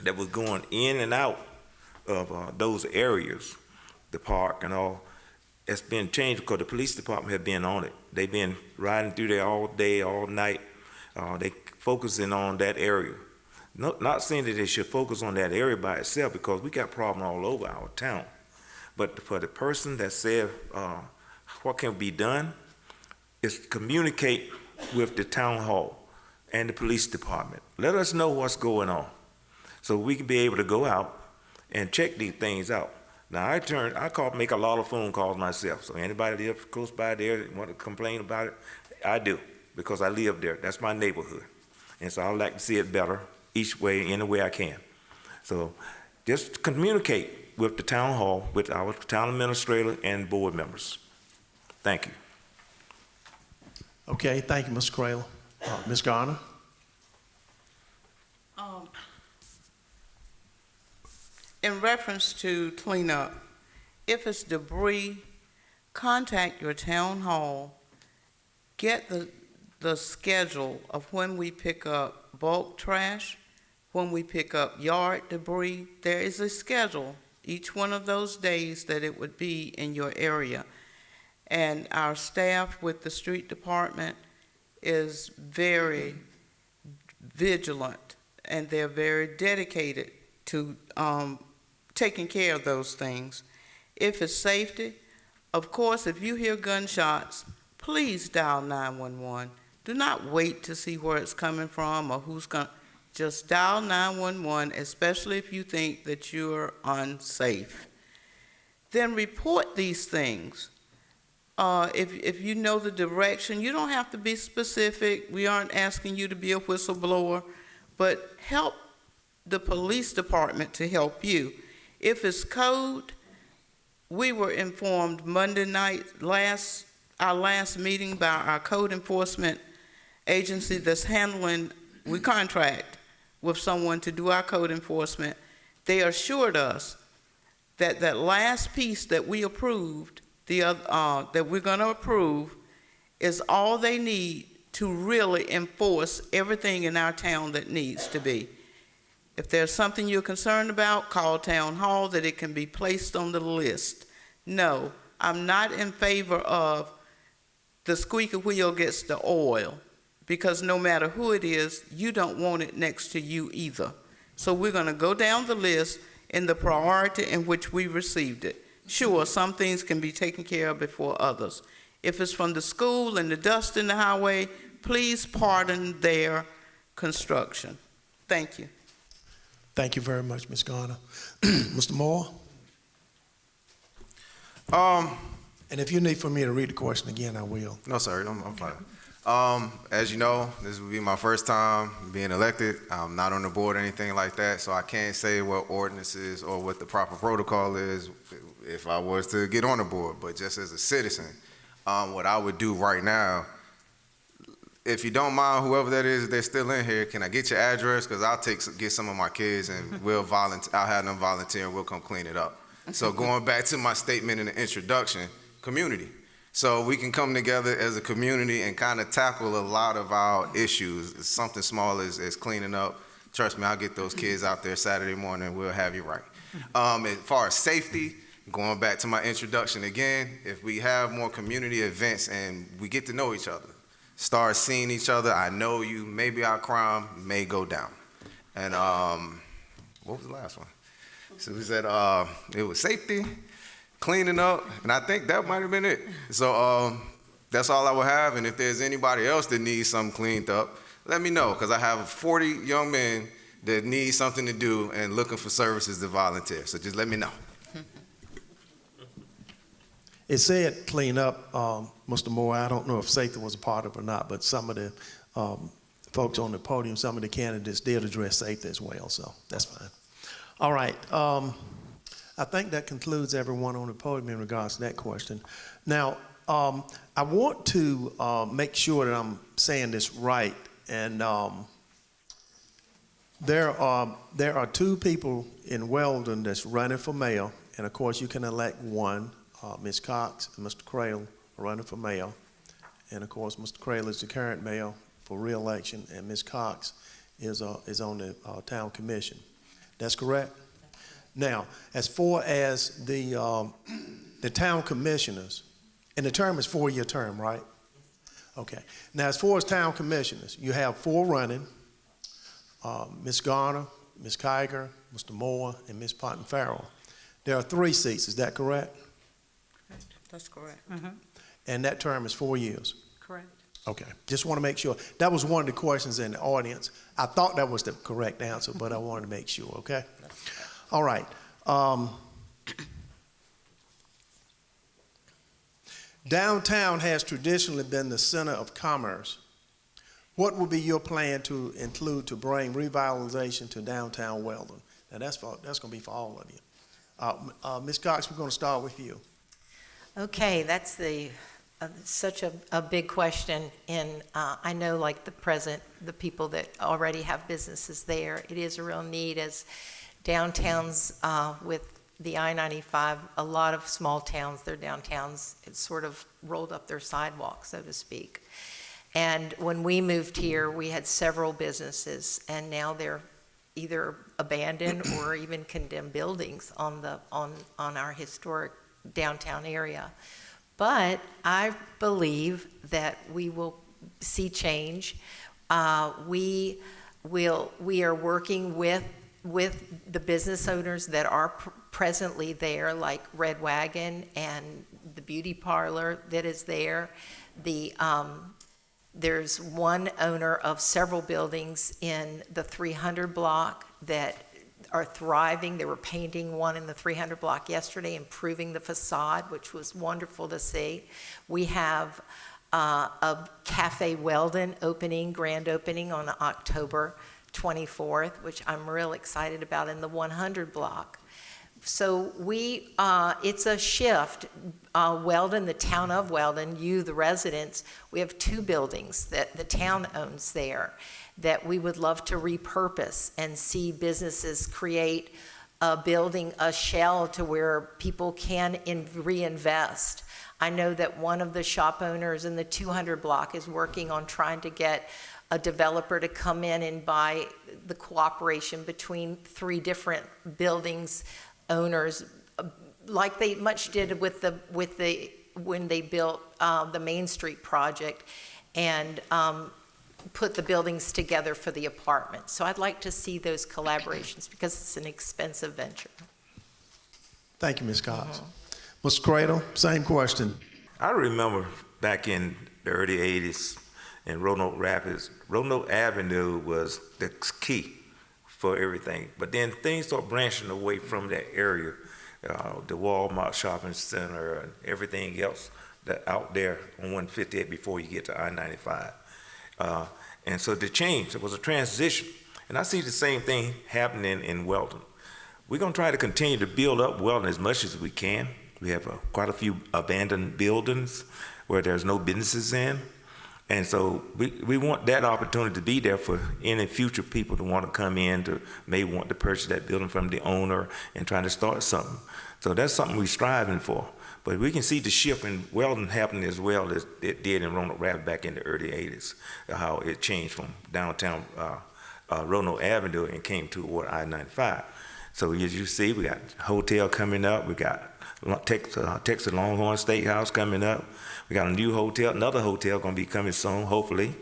that was going in and out of those areas, the park and all, it's been changed because the police department have been on it. They've been riding through there all day, all night. They focusing on that area. Not saying that they should focus on that area by itself, because we got problems all over our town. But for the person that said what can be done is communicate with the town hall and the police department. Let us know what's going on so we can be able to go out and check these things out. Now, I make a lot of phone calls myself. So anybody that lives close by there that want to complain about it, I do, because I live there. That's my neighborhood. And so I like to see it better each way, any way I can. So just communicate with the town hall, with our town administrator and board members. Thank you. Okay, thank you, Mr. Cradle. Ms. Garner? In reference to cleanup, if it's debris, contact your town hall, get the schedule of when we pick up bulk trash, when we pick up yard debris. There is a schedule each one of those days that it would be in your area. And our staff with the street department is very vigilant, and they're very dedicated to taking care of those things. If it's safety, of course, if you hear gunshots, please dial 911. Do not wait to see where it's coming from or who's going to. Just dial 911, especially if you think that you're unsafe. Then report these things. If you know the direction, you don't have to be specific. We aren't asking you to be a whistleblower, but help the police department to help you. If it's code, we were informed Monday night, our last meeting, by our code enforcement agency that's handling, we contract with someone to do our code enforcement. They assured us that that last piece that we approved, that we're going to approve, is all they need to really enforce everything in our town that needs to be. If there's something you're concerned about, call town hall that it can be placed on the list. No, I'm not in favor of the squeaky wheel gets the oil, because no matter who it is, you don't want it next to you either. So we're going to go down the list in the priority in which we received it. Sure, some things can be taken care of before others. If it's from the school and the dust in the highway, please pardon their construction. Thank you. Thank you very much, Ms. Garner. Mr. Moore? And if you need for me to read the question again, I will. No, sir, I'm fine. As you know, this will be my first time being elected. I'm not on the board or anything like that, so I can't say what ordinances or what the proper protocol is if I was to get on the board. But just as a citizen, what I would do right now, if you don't mind, whoever that is, they're still in here, can I get your address? Because I'll get some of my kids and I'll have them volunteer and we'll come clean it up. So going back to my statement in the introduction, community. So we can come together as a community and kind of tackle a lot of our issues. It's something small as cleaning up. Trust me, I'll get those kids out there Saturday morning. We'll have you right. As far as safety, going back to my introduction again, if we have more community events and we get to know each other, start seeing each other, I know you, maybe our crime may go down. And what was the last one? So we said it was safety, cleaning up, and I think that might have been it. So that's all I will have, and if there's anybody else that needs something cleaned up, let me know, because I have 40 young men that need something to do and looking for services to volunteer. So just let me know. It said clean up, Mr. Moore. I don't know if safety was a part of it or not, but some of the folks on the podium, some of the candidates did address safety as well, so that's fine. All right. I think that concludes everyone on the podium in regards to that question. Now, I want to make sure that I'm saying this right, and there are two people in Weldon that's running for mayor, and of course you can elect one. Ms. Cox and Mr. Cradle are running for mayor, and of course Mr. Cradle is the current mayor for re-election, and Ms. Cox is on the town commission. That's correct? Now, as far as the town commissioners, and the term is 4-year term, right? Okay. Now, as far as town commissioners, you have 4 running, Ms. Garner, Ms. Kiger, Mr. Moore, and Ms. Ponton Farrell. There are 3 seats, is that correct? That's correct. And that term is 4 years? Correct. Okay, just want to make sure. That was one of the questions in the audience. I thought that was the correct answer, but I wanted to make sure, okay? All right. Downtown has traditionally been the center of commerce. What would be your plan to include to bring revitalization to downtown Weldon? Now that's going to be for all of you. Ms. Cox, we're going to start with you. Okay, that's such a big question, and I know, like the people that already have businesses there, it is a real need as downtowns with the I-95, a lot of small towns, their downtowns, it's sort of rolled up their sidewalk, so to speak. And when we moved here, we had several businesses, and now they're either abandoned or even condemned buildings on our historic downtown area. But I believe that we will see change. We are working with the business owners that are presently there, like Red Wagon and the beauty parlor that is there. There's one owner of several buildings in the 300 block that are thriving. They were painting one in the 300 block yesterday, improving the facade, which was wonderful to see. We have a Cafe Weldon grand opening on October 24th, which I'm real excited about, in the 100 block. So it's a shift. Weldon, the town of Weldon, the residents, we have 2 buildings that the town owns there that we would love to repurpose and see businesses create a shell to where people can reinvest. I know that one of the shop owners in the 200 block is working on trying to get a developer to come in and buy the cooperation between 3 different buildings owners, like they much did when they built the Main Street project and put the buildings together for the apartments. So I'd like to see those collaborations because it's an expensive venture. Thank you, Ms. Cox. Mr. Cradle, same question. I remember back in the early 80s in Roanoke Rapids, Roanoke Avenue was the key for everything. But then things start branching away from that area, the Walmart shopping center and everything else that out there on 158 before you get to I-95. And so the change, it was a transition. And I see the same thing happening in Weldon. We're gonna try to continue to build up Weldon as much as we can. We have quite a few abandoned buildings where there's no businesses in. And so we want that opportunity to be there for any future people to want to come in to may want to purchase that building from the owner and trying to start something. So that's something we're striving for. But we can see the shift in Weldon happening as well as it did in Roanoke Rapids back in the early 80s, how it changed from downtown Roanoke Avenue and came toward I-95. So as you see, we got hotel coming up, we got Texas Longhorn Steakhouse coming up, we got a new hotel, another hotel gonna be coming soon, hopefully.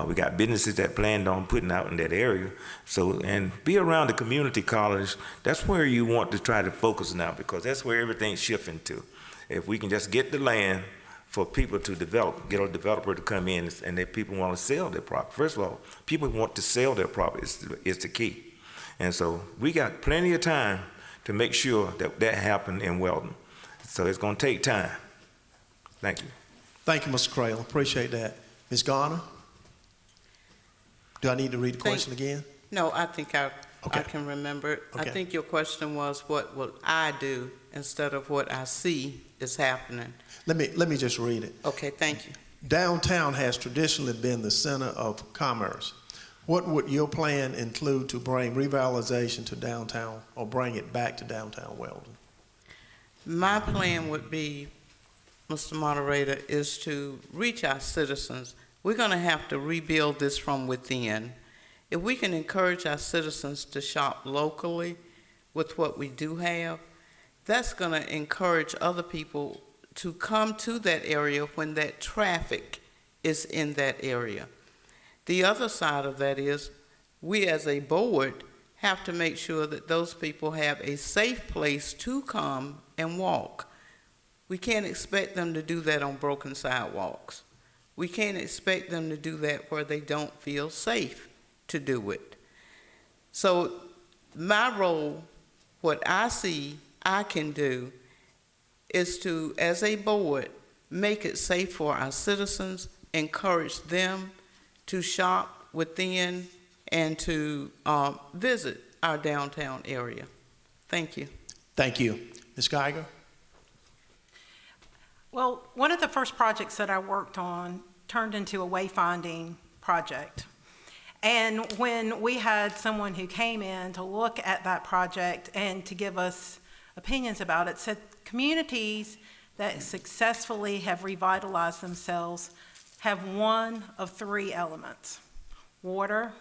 We got businesses that planned on putting out in that area. So, and be around the community college, that's where you want to try to focus now, because that's where everything's shifting to. If we can just get the land for people to develop, get a developer to come in and that people want to sell their property. First of all, people want to sell their property is the key. And so we got plenty of time to make sure that that happen in Weldon. So it's gonna take time. Thank you. Thank you, Mr. Crail. Appreciate that. Ms. Garner? Do I need to read the question again? No, I think I Okay. can remember it. I Okay. think your question was, what will I do instead of what I see is happening? Let me just read it. Okay, thank you. Downtown has traditionally been the center of commerce. What would your plan include to bring revitalization to downtown or bring it back to downtown Weldon? My plan would be, Mr. Moderator, is to reach our citizens. We're going to have to rebuild this from within. If we can encourage our citizens to shop locally with what we do have, that's going to encourage other people to come to that area when that traffic is in that area. The other side of that is we as a board have to make sure that those people have a safe place to come and walk. We can't expect them to do that on broken sidewalks. We can't expect them to do that where they don't feel safe to do it. So my role, what I see I can do, is to, as a board, make it safe for our citizens, encourage them to shop within and to visit our downtown area. Thank you. Thank you. Ms. Geiger? Well, one of the first projects that I worked on turned into a wayfinding project. And when we had someone who came in to look at that project and to give us opinions about it, said communities that successfully have revitalized themselves have one of three elements: water,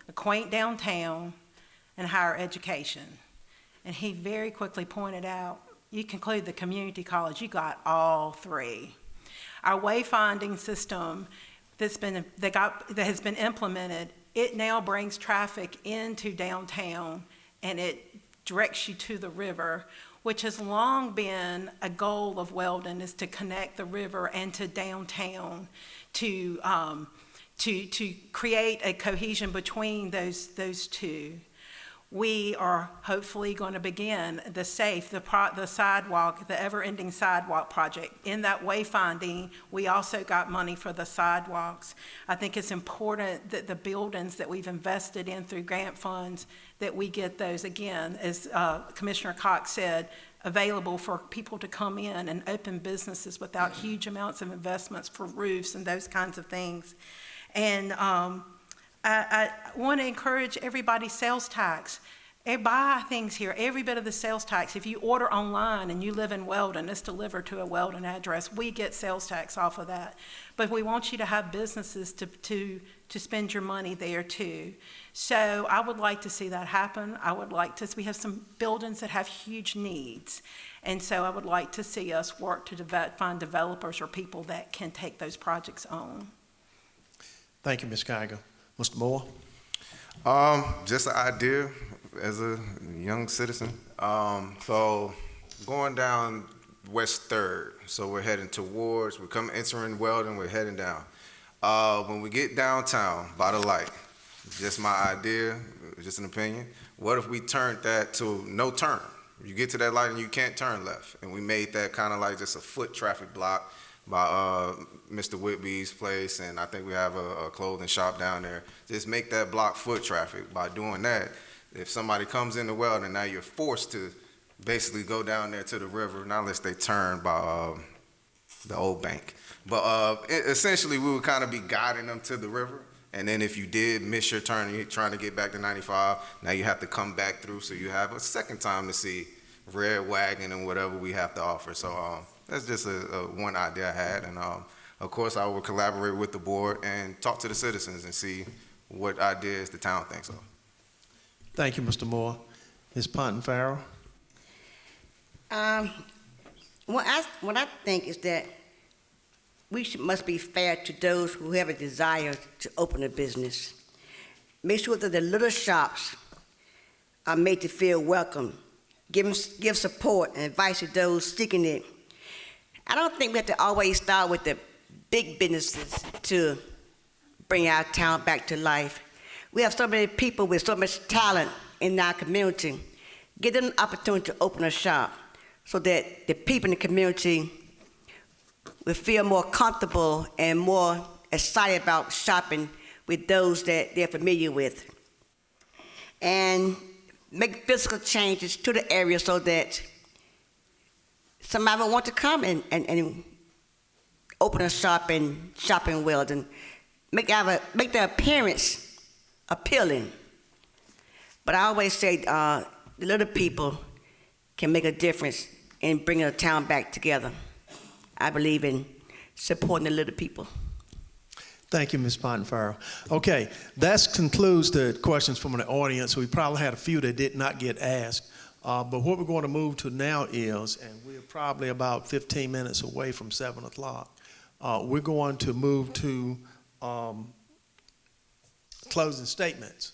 a quaint downtown, and higher education. And he very quickly pointed out, you conclude the community college, you got all three. Our wayfinding system that has been implemented, it now brings traffic into downtown and it directs you to the river, which has long been a goal of Weldon, is to connect the river and to downtown to create a cohesion between those two. We are hopefully going to begin the sidewalk, the ever-ending sidewalk project. In that wayfinding, we also got money for the sidewalks. I think it's important that the buildings that we've invested in through grant funds, that we get those again, as Commissioner Cox said, available for people to come in and open businesses without huge amounts of investments for roofs and those kinds of things. And I want to encourage everybody's sales tax. Buy things here, every bit of the sales tax. If you order online and you live in Weldon, it's delivered to a Weldon address. We get sales tax off of that. But we want you to have businesses to spend your money there too. So I would like to see that happen. We have some buildings that have huge needs. And so I would like to see us work to find developers or people that can take those projects on. Thank you, Ms. Geiger. Mr. Moore? Just an idea as a young citizen. So going down West 3rd, so we're heading towards, entering Weldon, we're heading down. When we get downtown by the light, just my idea, just an opinion, what if we turned that to no turn? You get to that light and you can't turn left. And we made that kind of like just a foot traffic block by Mr. Whitby's place, and I think we have a clothing shop down there. Just make that block foot traffic. By doing that, if somebody comes into Weldon, now you're forced to basically go down there to the river, not unless they turn by the old bank. But essentially, we would kind of be guiding them to the river. And then if you did miss your turn and you're trying to get back to 95, now you have to come back through, so you have a second time to see Red Wagon and whatever we have to offer. So that's just one idea I had. And of course, I will collaborate with the board and talk to the citizens and see what ideas the town thinks of. Thank you, Mr. Moore. Ms. Ponton-Farrell? What I think is that must be fair to those who have a desire to open a business. Make sure that the little shops are made to feel welcome. Give support and advice to those seeking it. I don't think we have to always start with the big businesses to bring our town back to life. We have so many people with so much talent in our community. Give them an opportunity to open a shop so that the people in the community will feel more comfortable and more excited about shopping with those that they're familiar with. And make physical changes to the area so that somebody will want to come and open a shop in Weldon. Make the appearance appealing. But I always say the little people can make a difference in bringing a town back together. I believe in supporting the little people. Thank you, Ms. Ponton-Farrell. Okay, that concludes the questions from the audience. We probably had a few that did not get asked. But what we're going to move to now is, and we're probably about 15 minutes away from 7 o'clock, we're going to move to closing statements.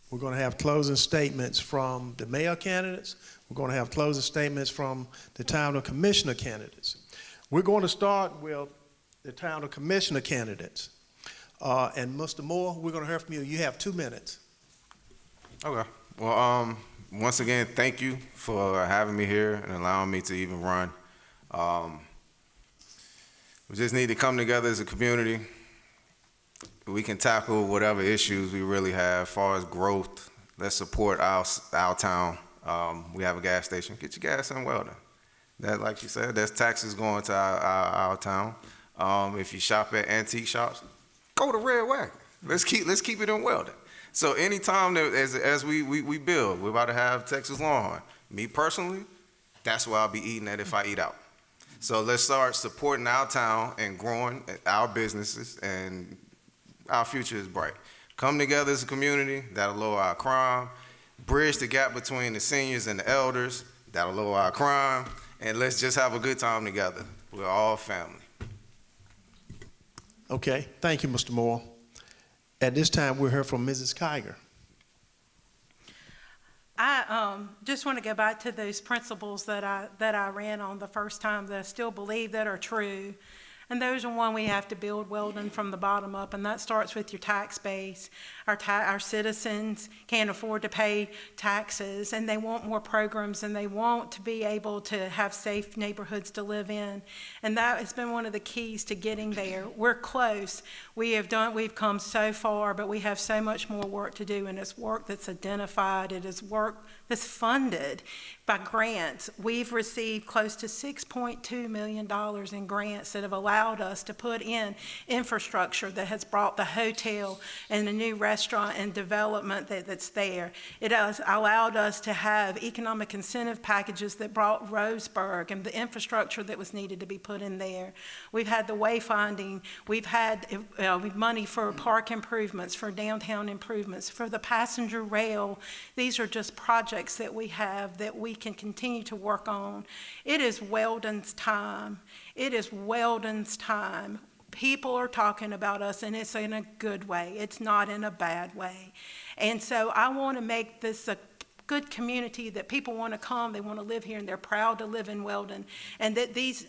We're going to have closing statements from the mayor candidates. We're going to have closing statements from the town and commissioner candidates. We're going to start with the town and commissioner candidates. And Mr. Moore, we're going to hear from you. You have 2 minutes. Okay. Well, once again, thank you for having me here and allowing me to even run. We just need to come together as a community. We can tackle whatever issues we really have as far as growth. Let's support our town. We have a gas station. Get your gas in Weldon. That, like you said, that's taxes going to our town. If you shop at antique shops, go to Red Wagon. Let's keep it in Weldon. So anytime that as we build, we're about to have Texas Longhorn. Me personally, that's where I'll be eating at if I eat out. So let's start supporting our town and growing our businesses, and our future is bright. Come together as a community, that'll lower our crime. Bridge the gap between the seniors and the elders, that'll lower our crime. And let's just have a good time together. We're all family. Okay, thank you, Mr. Moore. At this time, we'll hear from Mrs. Kiger. I just want to go back to those principles that I ran on the first time that I still believe that are true. And those are one we have to build Weldon from the bottom up, and that starts with your tax base. Our citizens can't afford to pay taxes, and they want more programs, and they want to be able to have safe neighborhoods to live in. And that has been one of the keys to getting there. We're close. We've come so far, but we have so much more work to do, and it's work that's identified. It is work that's funded by grants. We've received close to $6.2 million in grants that have allowed us to put in infrastructure that has brought the hotel and the new restaurant and development that's there. It has allowed us to have economic incentive packages that brought Roseburg and the infrastructure that was needed to be put in there. We've had the wayfinding. We've had money for park improvements, for downtown improvements, for the passenger rail. These are just projects that we have that we can continue to work on. It is Weldon's time. It is Weldon's time. People are talking about us, and it's in a good way. It's not in a bad way. And so I want to make this a good community that people want to come, they want to live here, and they're proud to live in Weldon. And that these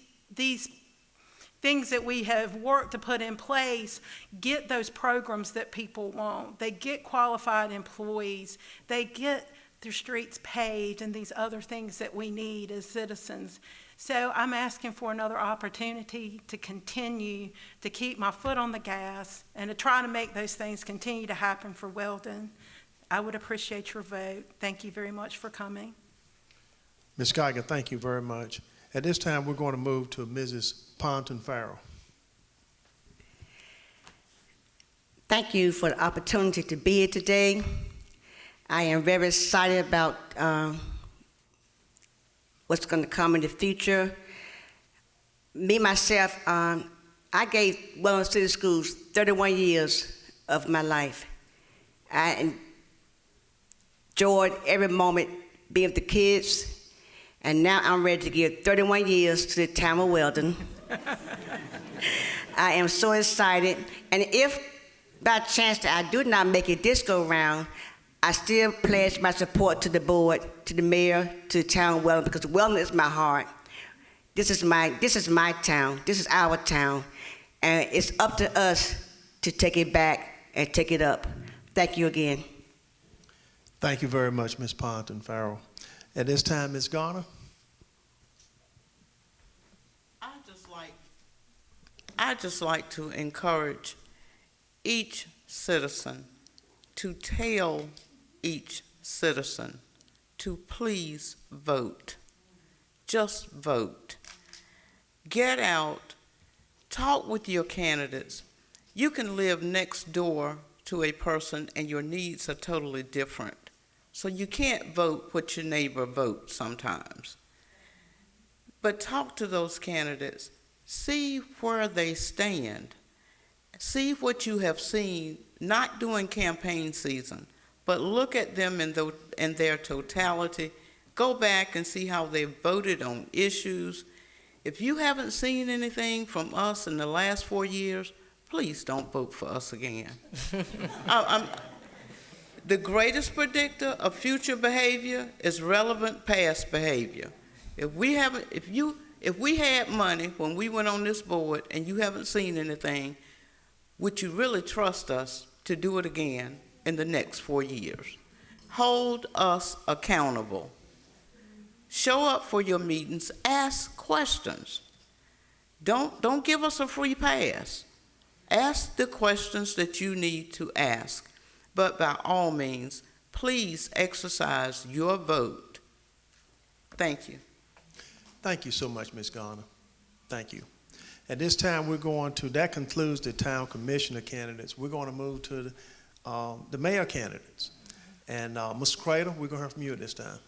things that we have worked to put in place get those programs that people want. They get qualified employees. They get their streets paved and these other things that we need as citizens. So I'm asking for another opportunity to continue to keep my foot on the gas and to try to make those things continue to happen for Weldon. I would appreciate your vote. Thank you very much for coming. Ms. Geiger, thank you very much. At this time, we're going to move to Mrs. Ponton Farrell. Thank you for the opportunity to be here today. I am very excited about what's going to come in the future. Me, myself, I gave Weldon City Schools 31 years of my life. I enjoyed every moment being with the kids, and now I'm ready to give 31 years to the town of Weldon. I am so excited, and if by chance that I do not make it this go round, I still pledge my support to the board, to the mayor, to the town of Weldon, because Weldon is my heart. This is my town, this is our town, and it's up to us to take it back and take it up. Thank you again. Thank you very much, Ms. Ponton Farrell. At this time, Ms. Garner. I just like to encourage each citizen to tell each citizen to please vote. Just vote. Get out, talk with your candidates. You can live next door to a person and your needs are totally different. So you can't vote what your neighbor votes sometimes. But talk to those candidates. See where they stand. See what you have seen, not during campaign season, but look at them in their totality. Go back and see how they voted on issues. If you haven't seen anything from us in the last 4 years, please don't vote for us again. The greatest predictor of future behavior is relevant past behavior. If we had money when we went on this board and you haven't seen anything, would you really trust us to do it again in the next 4 years? Hold us accountable. Show up for your meetings, ask questions. Don't give us a free pass. Ask the questions that you need to ask. But by all means, please exercise your vote. Thank you. Thank you so much, Ms. Garner. Thank you. At this time, that concludes the town commissioner candidates. We're going to move to the mayor candidates. And Mr. Cradle, we're going to hear from you at this time.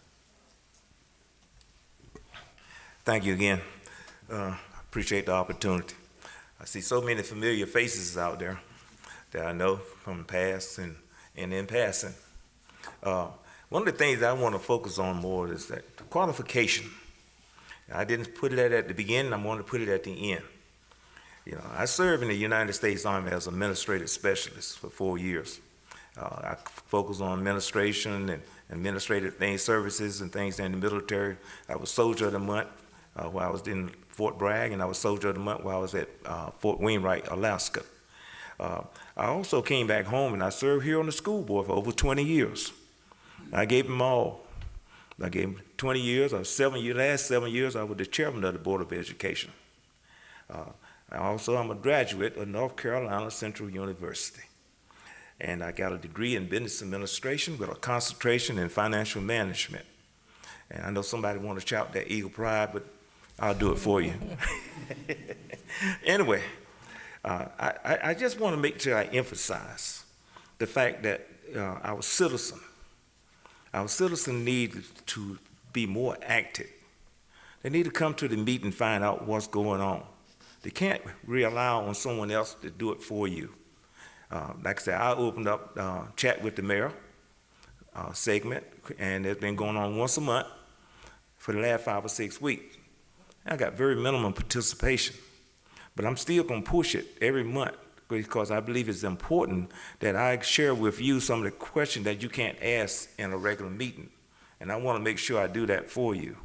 Thank you again. I appreciate the opportunity. I see so many familiar faces out there that I know from the past and in passing. One of the things I want to focus on more is that qualification. I didn't put it at the beginning, I'm going to put it at the end. You know, I served in the United States Army as an administrative specialist for 4 years. I focused on administration and administrative services and things in the military. I was Soldier of the Month while I was in Fort Bragg, and I was Soldier of the Month while I was at Fort Wainwright, Alaska. I also came back home and I served here on the school board for over 20 years. I gave them all. I gave them 20 years, or last 7 years, I was the chairman of the Board of Education. I'm a graduate of North Carolina Central University. And I got a degree in business administration with a concentration in financial management. And I know somebody want to shout that Eagle Pride, but I'll do it for you. Anyway, I just want to make sure I emphasize the fact that our citizens need to be more active. They need to come to the meeting and find out what's going on. They can't rely on someone else to do it for you. Like I said, I opened up Chat with the Mayor segment, and it's been going on once a month for the last 5 or 6 weeks. I got very minimum participation, but I'm still going to push it every month because I believe it's important that I share with you some of the questions that you can't ask in a regular meeting, and I want to make sure I do that for you.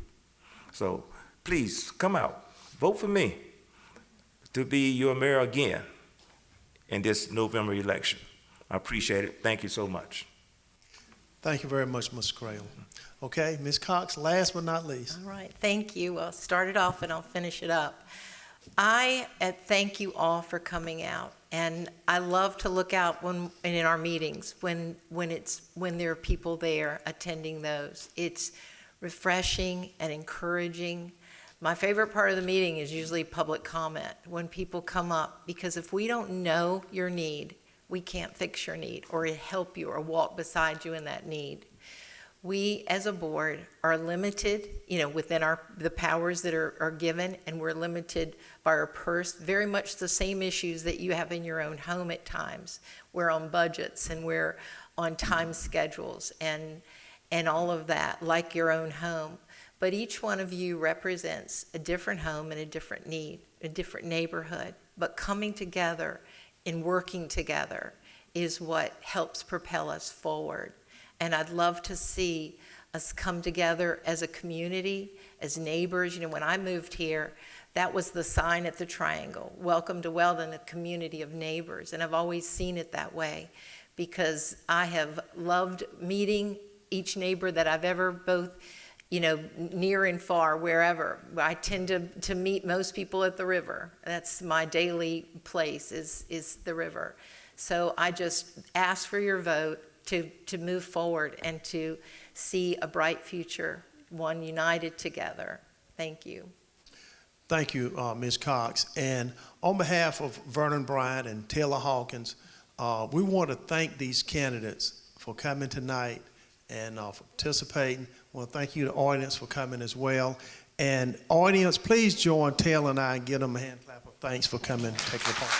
So please come out, vote for me to be your mayor again in this November election. I appreciate it. Thank you so much. Thank you very much, Mr. Cradle. Okay, Ms. Cox, last but not least. All right, thank you. I'll start it off and I'll finish it up. I thank you all for coming out, and I love to look out in our meetings when there are people there attending those. It's refreshing and encouraging. My favorite part of the meeting is usually public comment, when people come up, because if we don't know your need, we can't fix your need or help you or walk beside you in that need. We, as a board, are limited, within the powers that are given, and we're limited by our purse. Very much the same issues that you have in your own home at times. We're on budgets and we're on time schedules and all of that, like your own home. But each one of you represents a different home and a different need, a different neighborhood. But coming together and working together is what helps propel us forward. And I'd love to see us come together as a community, as neighbors. When I moved here, that was the sign at the triangle. Welcome to Weldon, a community of neighbors. And I've always seen it that way because I have loved meeting each neighbor that I've ever both, near and far, wherever. I tend to meet most people at the river. That's my daily place is the river. So I just ask for your vote to move forward and to see a bright future, one united together. Thank you. Thank you, Ms. Cox. And on behalf of Vernon Bryant and Taylor Hawkins, we want to thank these candidates for coming tonight and for participating. I want to thank you, the audience, for coming as well. And audience, please join Taylor and I and give them a hand clap of thanks for coming and taking part.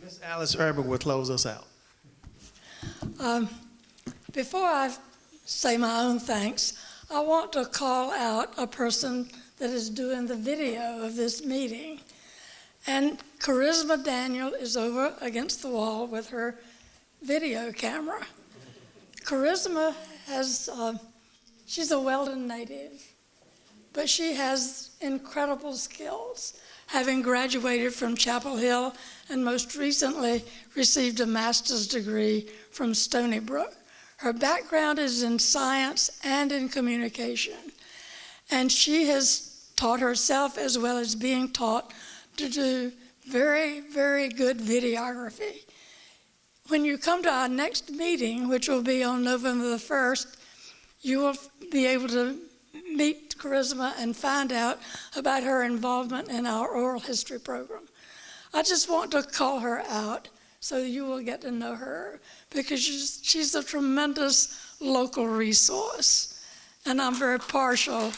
Ms. Alice Urban will close us out. Before I say my own thanks, I want to call out a person that is doing the video of this meeting. And Charisma Daniel is over against the wall with her video camera. Charisma she's a Weldon native, but she has incredible skills, having graduated from Chapel Hill and most recently received a master's degree from Stony Brook. Her background is in science and in communication, and she has taught herself as well as being taught to do very, very good videography. When you come to our next meeting, which will be on November the 1st, you will be able to meet Charisma and find out about her involvement in our oral history program. I just want to call her out so you will get to know her, because she's a tremendous local resource, and I'm very partial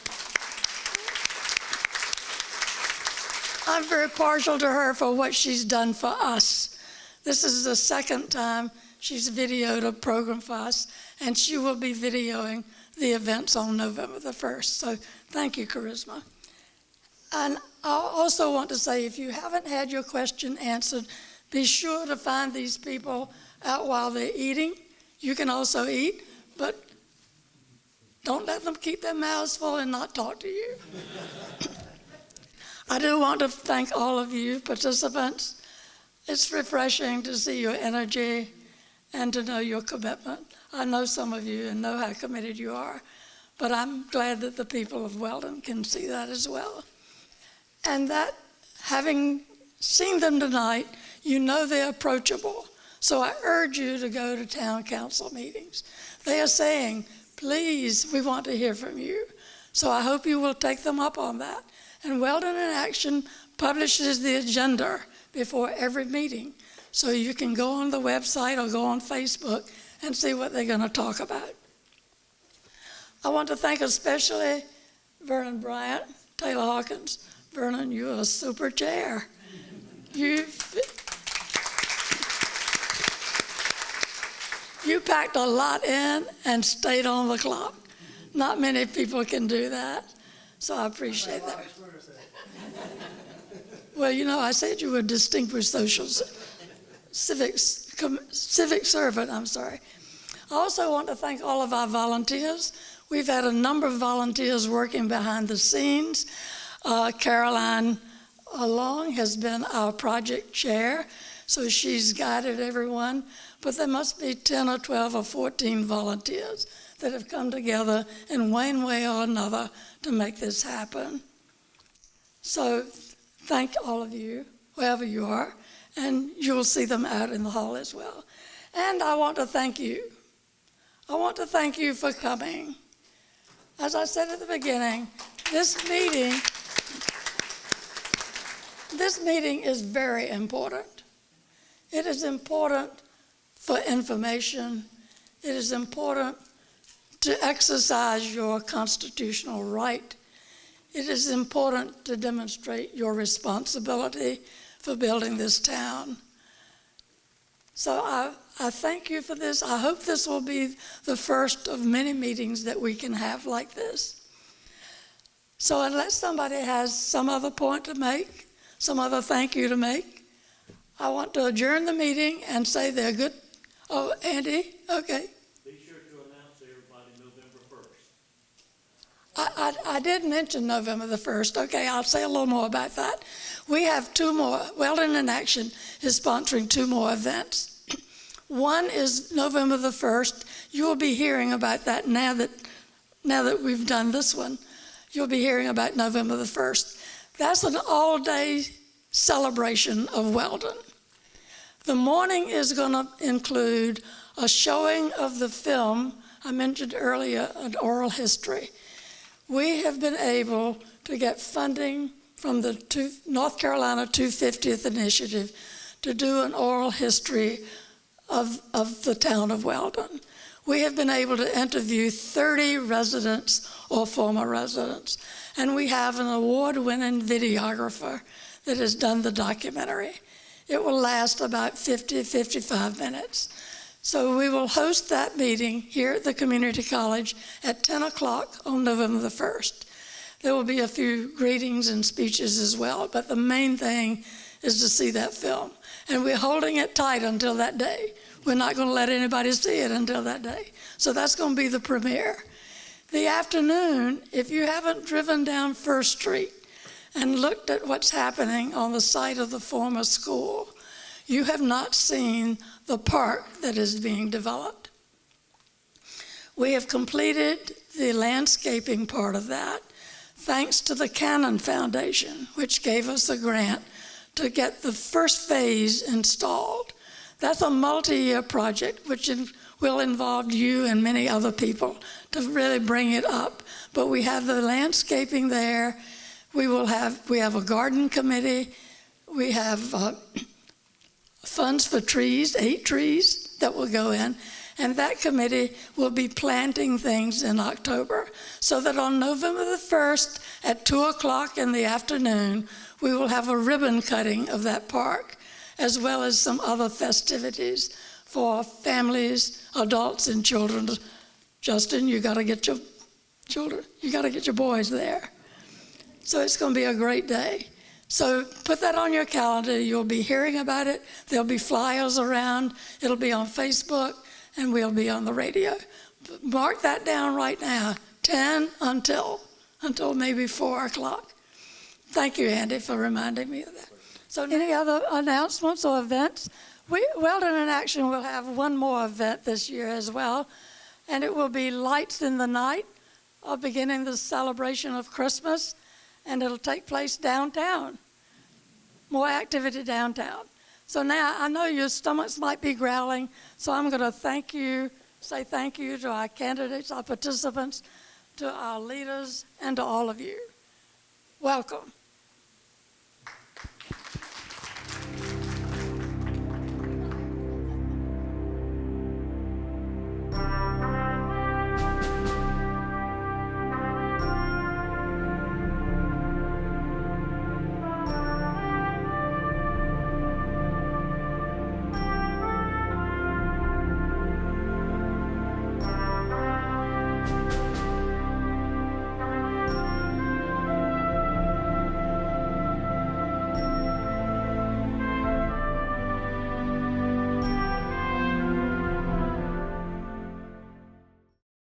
to her for what she's done for us. This is the second time she's videoed a program for us, and she will be videoing the events on November the 1st. So thank you, Charisma. And I also want to say, if you haven't had your question answered, be sure to find these people out while they're eating. You can also eat, but don't let them keep their mouths full and not talk to you. I do want to thank all of you participants. It's refreshing to see your energy and to know your commitment. I know some of you and know how committed you are, but I'm glad that the people of Weldon can see that as well. And that, having seen them tonight, you know they're approachable. So I urge you to go to town council meetings. They are saying, please, we want to hear from you. So I hope you will take them up on that. And Weldon in Action publishes the agenda before every meeting. So you can go on the website or go on Facebook and see what they're going to talk about. I want to thank especially Vernon Bryant, Taylor Hawkins. Vernon, you're a super chair. You packed a lot in and stayed on the clock. Not many people can do that, so I appreciate that. Well, I said you were a distinguished civic servant, I also want to thank all of our volunteers. We've had a number of volunteers working behind the scenes. Caroline Long has been our project chair, so she's guided everyone. But there must be 10 or 12 or 14 volunteers that have come together in one way or another to make this happen. So thank all of you, wherever you are, and you'll see them out in the hall as well. And I want to thank you. I want to thank you for coming. As I said at the beginning, this meeting is very important. It is important for information. It is important to exercise your constitutional right. It is important to demonstrate your responsibility for building this town. So I thank you for this. I hope this will be the first of many meetings that we can have like this. So unless somebody has some other point to make, some other thank you to make, I want to adjourn the meeting and say they're good. Oh, Andy, okay. Be sure to announce to everybody November 1st. I did mention November the 1st. Okay, I'll say a little more about that. We have two more. Weldon in Action is sponsoring two more events. One is November the 1st. You will be hearing about that now that we've done this one. You'll be hearing about November the 1st. That's an all-day celebration of Weldon. The morning is going to include a showing of the film I mentioned earlier, an oral history. We have been able to get funding from the North Carolina 250th Initiative to do an oral history of the town of Weldon. We have been able to interview 30 residents or former residents, and we have an award-winning videographer that has done the documentary. It will last about 55 minutes. So we will host that meeting here at the community college at 10 o'clock on November the 1st. There will be a few greetings and speeches as well, but the main thing is to see that film. And we're holding it tight until that day. We're not going to let anybody see it until that day. So that's going to be the premiere. The afternoon, if you haven't driven down First Street and looked at what's happening on the site of the former school, you have not seen the park that is being developed. We have completed the landscaping part of that, thanks to the Cannon Foundation, which gave us a grant to get the first phase installed. That's a multi-year project, which will involve you and many other people to really bring it up. But we have the landscaping there. We have a garden committee. We have funds for trees, 8 trees that will go in. And that committee will be planting things in October, so that on November the 1st at 2 o'clock in the afternoon, we will have a ribbon cutting of that park, as well as some other festivities for families, adults, and children. Justin, you got to get your children, you got to get your boys there. So it's going to be a great day. So put that on your calendar. You'll be hearing about it. There'll be flyers around. It'll be on Facebook, and we'll be on the radio. Mark that down right now, 10 until maybe 4 o'clock. Thank you, Andy, for reminding me of that. So any other announcements or events? Weldon in Action will have one more event this year as well, and it will be Lights in the Night, beginning the celebration of Christmas, and it'll take place downtown. More activity downtown. So now I know your stomachs might be growling, so I'm going to say thank you to our candidates, our participants, to our leaders, and to all of you. Welcome.